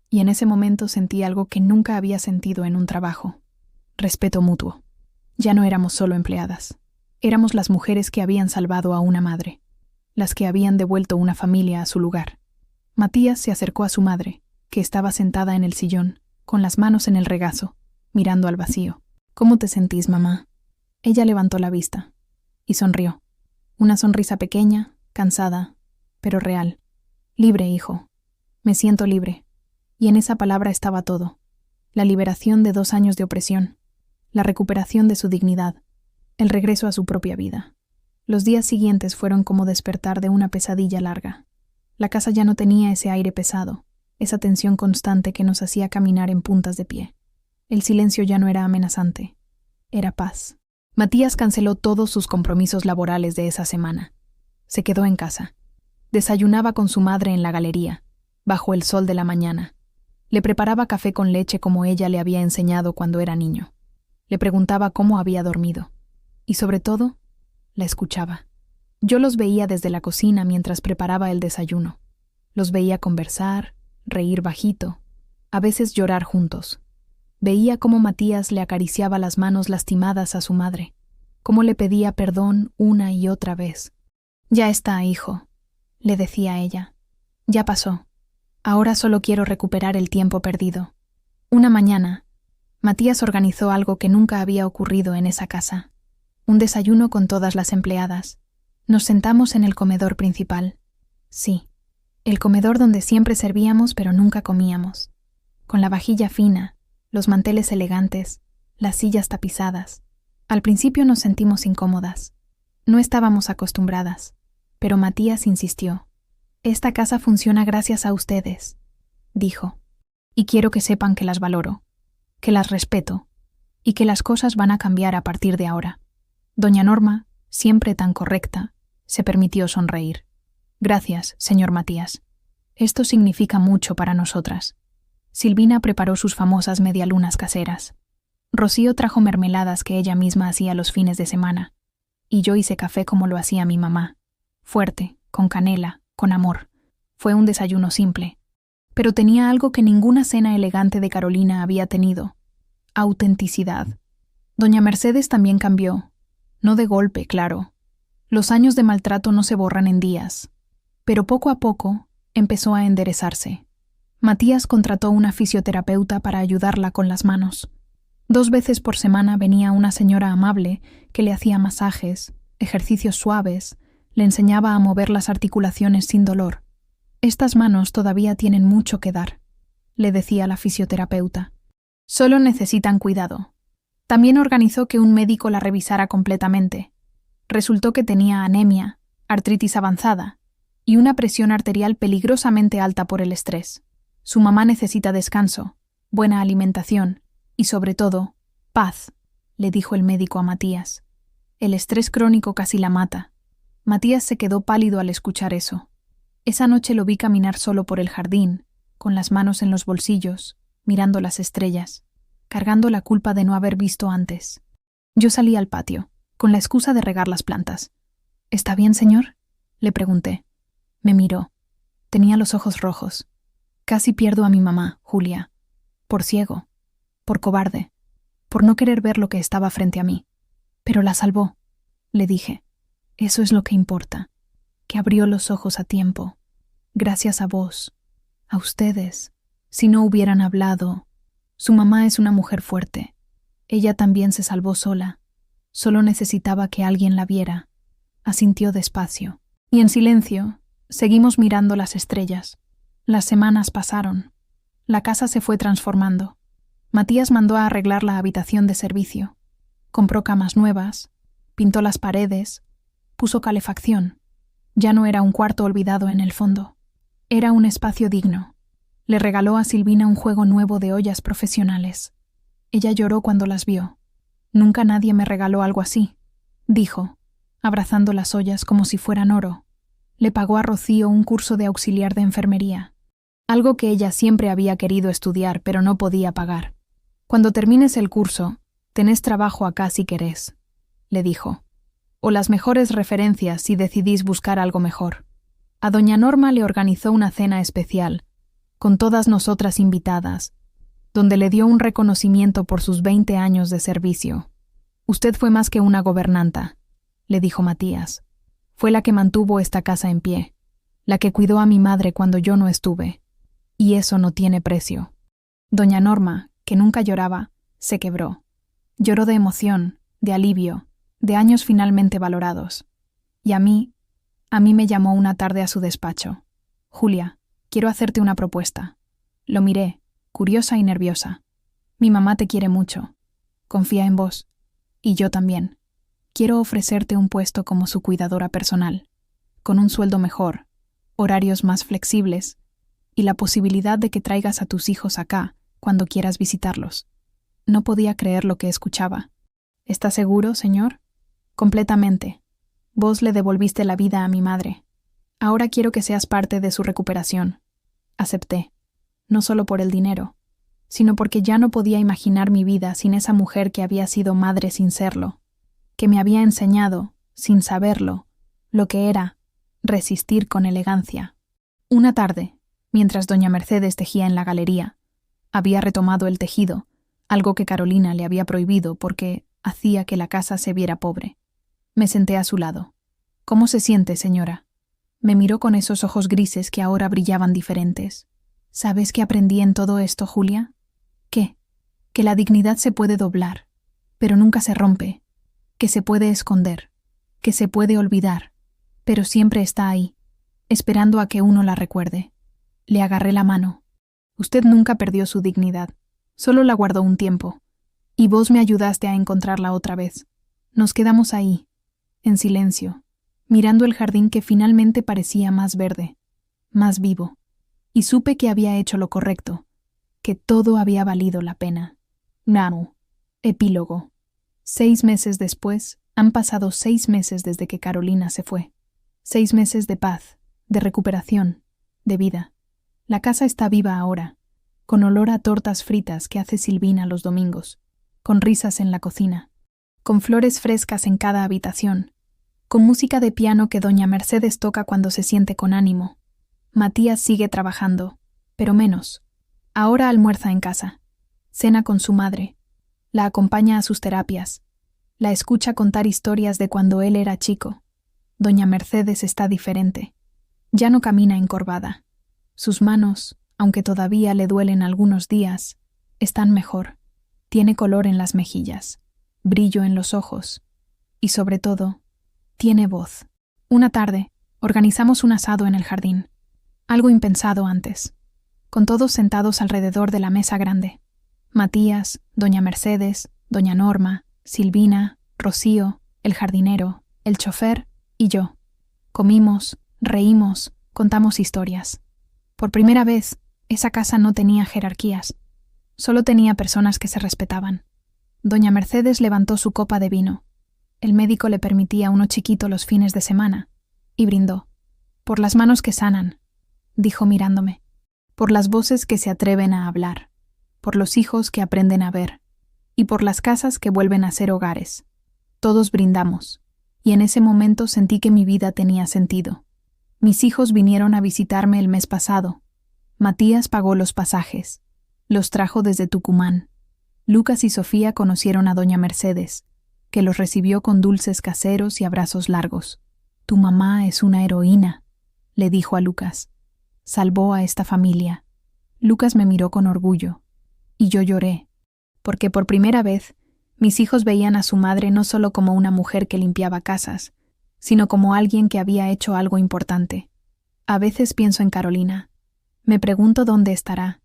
y en ese momento sentí algo que nunca había sentido en un trabajo: respeto mutuo. Ya no éramos solo empleadas. Éramos las mujeres que habían salvado a una madre, las que habían devuelto una familia a su lugar. Matías se acercó a su madre, que estaba sentada en el sillón, con las manos en el regazo, mirando al vacío. «¿Cómo te sentís, mamá?» Ella levantó la vista y sonrió. Una sonrisa pequeña, cansada, pero real. «Libre, hijo. Me siento libre». Y en esa palabra estaba todo: la liberación de 2 años de opresión, la recuperación de su dignidad, el regreso a su propia vida. Los días siguientes fueron como despertar de una pesadilla larga. La casa ya no tenía ese aire pesado, esa tensión constante que nos hacía caminar en puntas de pie. El silencio ya no era amenazante, era paz. Matías canceló todos sus compromisos laborales de esa semana. Se quedó en casa. Desayunaba con su madre en la galería, bajo el sol de la mañana. Le preparaba café con leche como ella le había enseñado cuando era niño. Le preguntaba cómo había dormido. Y sobre todo, la escuchaba. Yo los veía desde la cocina mientras preparaba el desayuno. Los veía conversar, reír bajito, a veces llorar juntos. Veía cómo Matías le acariciaba las manos lastimadas a su madre, cómo le pedía perdón una y otra vez. «Ya está, hijo», le decía ella. «Ya pasó. Ahora solo quiero recuperar el tiempo perdido». Una mañana, Matías organizó algo que nunca había ocurrido en esa casa: un desayuno con todas las empleadas. Nos sentamos en el comedor principal. Sí, el comedor donde siempre servíamos pero nunca comíamos. Con la vajilla fina, los manteles elegantes, las sillas tapizadas. Al principio nos sentimos incómodas. No estábamos acostumbradas, pero Matías insistió. «Esta casa funciona gracias a ustedes», dijo. «Y quiero que sepan que las valoro, que las respeto, y que las cosas van a cambiar a partir de ahora». Doña Norma, siempre tan correcta, se permitió sonreír. «Gracias, señor Matías. Esto significa mucho para nosotras». Silvina preparó sus famosas medialunas caseras. Rocío trajo mermeladas que ella misma hacía los fines de semana. Y yo hice café como lo hacía mi mamá. Fuerte, con canela, con amor. Fue un desayuno simple. Pero tenía algo que ninguna cena elegante de Carolina había tenido: autenticidad. Doña Mercedes también cambió. No de golpe, claro. Los años de maltrato no se borran en días. Pero poco a poco empezó a enderezarse. Matías contrató una fisioterapeuta para ayudarla con las manos. 2 veces por semana venía una señora amable que le hacía masajes, ejercicios suaves, le enseñaba a mover las articulaciones sin dolor. «Estas manos todavía tienen mucho que dar», le decía la fisioterapeuta. «Solo necesitan cuidado». También organizó que un médico la revisara completamente. Resultó que tenía anemia, artritis avanzada y una presión arterial peligrosamente alta por el estrés. Su mamá necesita descanso, buena alimentación y, sobre todo, paz, le dijo el médico a Matías. El estrés crónico casi la mata. Matías se quedó pálido al escuchar eso. Esa noche lo vi caminar solo por el jardín, con las manos en los bolsillos, mirando las estrellas, cargando la culpa de no haber visto antes. Yo salí al patio, con la excusa de regar las plantas. «¿Está bien, señor?», le pregunté. Me miró. Tenía los ojos rojos. «Casi pierdo a mi mamá, Julia. Por ciego, por cobarde, por no querer ver lo que estaba frente a mí. Pero la salvó», le dije. «Eso es lo que importa, que abrió los ojos a tiempo. Gracias a vos, a ustedes. Si no hubieran hablado. Su mamá es una mujer fuerte. Ella también se salvó sola. Solo necesitaba que alguien la viera». Asintió despacio. Y en silencio, seguimos mirando las estrellas. Las semanas pasaron. La casa se fue transformando. Matías mandó a arreglar la habitación de servicio. Compró camas nuevas, pintó las paredes, puso calefacción. Ya no era un cuarto olvidado en el fondo. Era un espacio digno. Le regaló a Silvina un juego nuevo de ollas profesionales. Ella lloró cuando las vio. «Nunca nadie me regaló algo así», dijo, abrazando las ollas como si fueran oro. Le pagó a Rocío un curso de auxiliar de enfermería, algo que ella siempre había querido estudiar pero no podía pagar. «Cuando termines el curso, tenés trabajo acá si querés», le dijo, «o las mejores referencias si decidís buscar algo mejor». A doña Norma le organizó una cena especial, con todas nosotras invitadas, donde le dio un reconocimiento por sus 20 años de servicio. Usted fue más que una gobernanta, le dijo Matías. Fue la que mantuvo esta casa en pie, la que cuidó a mi madre cuando yo no estuve. Y eso no tiene precio. Doña Norma, que nunca lloraba, se quebró. Lloró de emoción, de alivio, de años finalmente valorados. Y a mí me llamó una tarde a su despacho. Julia, quiero hacerte una propuesta. Lo miré, curiosa y nerviosa. Mi mamá te quiere mucho. Confía en vos. Y yo también. Quiero ofrecerte un puesto como su cuidadora personal, con un sueldo mejor, horarios más flexibles y la posibilidad de que traigas a tus hijos acá cuando quieras visitarlos. No podía creer lo que escuchaba. ¿Está seguro, señor? Completamente. Vos le devolviste la vida a mi madre. Ahora quiero que seas parte de su recuperación. Acepté, no solo por el dinero, sino porque ya no podía imaginar mi vida sin esa mujer que había sido madre sin serlo, que me había enseñado, sin saberlo, lo que era resistir con elegancia. Una tarde, mientras doña Mercedes tejía en la galería, había retomado el tejido, algo que Carolina le había prohibido porque hacía que la casa se viera pobre. Me senté a su lado. ¿Cómo se siente, señora? Me miró con esos ojos grises que ahora brillaban diferentes. ¿Sabes qué aprendí en todo esto, Julia? ¿Qué? Que la dignidad se puede doblar, pero nunca se rompe, que se puede esconder, que se puede olvidar, pero siempre está ahí, esperando a que uno la recuerde. Le agarré la mano. Usted nunca perdió su dignidad, solo la guardó un tiempo, y vos me ayudaste a encontrarla otra vez. Nos quedamos ahí, en silencio, mirando el jardín que finalmente parecía más verde, más vivo, y supe que había hecho lo correcto, que todo había valido la pena. Nanu. Epílogo. 6 meses después, han pasado 6 meses desde que Carolina se fue. 6 meses de paz, de recuperación, de vida. La casa está viva ahora, con olor a tortas fritas que hace Silvina los domingos, con risas en la cocina, con flores frescas en cada habitación, con música de piano que doña Mercedes toca cuando se siente con ánimo. Matías sigue trabajando, pero menos. Ahora almuerza en casa, cena con su madre, la acompaña a sus terapias, la escucha contar historias de cuando él era chico. Doña Mercedes está diferente. Ya no camina encorvada. Sus manos, aunque todavía le duelen algunos días, están mejor. Tiene color en las mejillas, brillo en los ojos y, sobre todo, tiene voz. Una tarde, organizamos un asado en el jardín. Algo impensado antes, con todos sentados alrededor de la mesa grande. Matías, doña Mercedes, doña Norma, Silvina, Rocío, el jardinero, el chofer y yo. Comimos, reímos, contamos historias. Por primera vez, esa casa no tenía jerarquías. Solo tenía personas que se respetaban. Doña Mercedes levantó su copa de vino. El médico le permitía uno chiquito los fines de semana, y brindó. Por las manos que sanan, dijo mirándome. Por las voces que se atreven a hablar. Por los hijos que aprenden a ver. Y por las casas que vuelven a ser hogares. Todos brindamos, y en ese momento sentí que mi vida tenía sentido. Mis hijos vinieron a visitarme el mes pasado. Matías pagó los pasajes. Los trajo desde Tucumán. Lucas y Sofía conocieron a doña Mercedes, que los recibió con dulces caseros y abrazos largos. Tu mamá es una heroína, le dijo a Lucas. Salvó a esta familia. Lucas me miró con orgullo, y yo lloré, porque por primera vez mis hijos veían a su madre no solo como una mujer que limpiaba casas, sino como alguien que había hecho algo importante. A veces pienso en Carolina. Me pregunto dónde estará,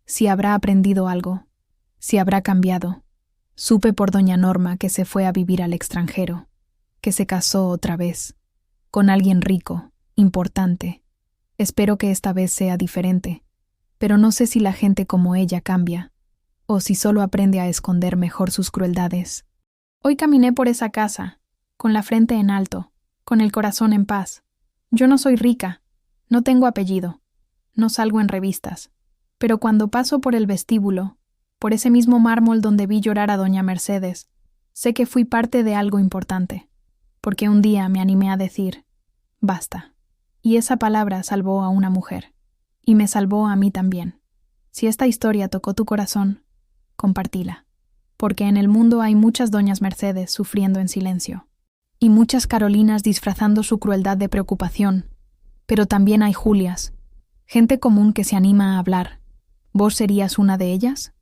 si habrá aprendido algo, si habrá cambiado. Supe por doña Norma que se fue a vivir al extranjero, que se casó otra vez, con alguien rico, importante. Espero que esta vez sea diferente, pero no sé si la gente como ella cambia, o si solo aprende a esconder mejor sus crueldades. Hoy caminé por esa casa, con la frente en alto, con el corazón en paz. Yo no soy rica, no tengo apellido, no salgo en revistas, pero cuando paso por el vestíbulo, por ese mismo mármol donde vi llorar a doña Mercedes, sé que fui parte de algo importante, porque un día me animé a decir, basta, y esa palabra salvó a una mujer. Y me salvó a mí también. Si esta historia tocó tu corazón, compartíla. Porque en el mundo hay muchas doñas Mercedes sufriendo en silencio. Y muchas Carolinas disfrazando su crueldad de preocupación. Pero también hay Julias, gente común que se anima a hablar. ¿Vos serías una de ellas?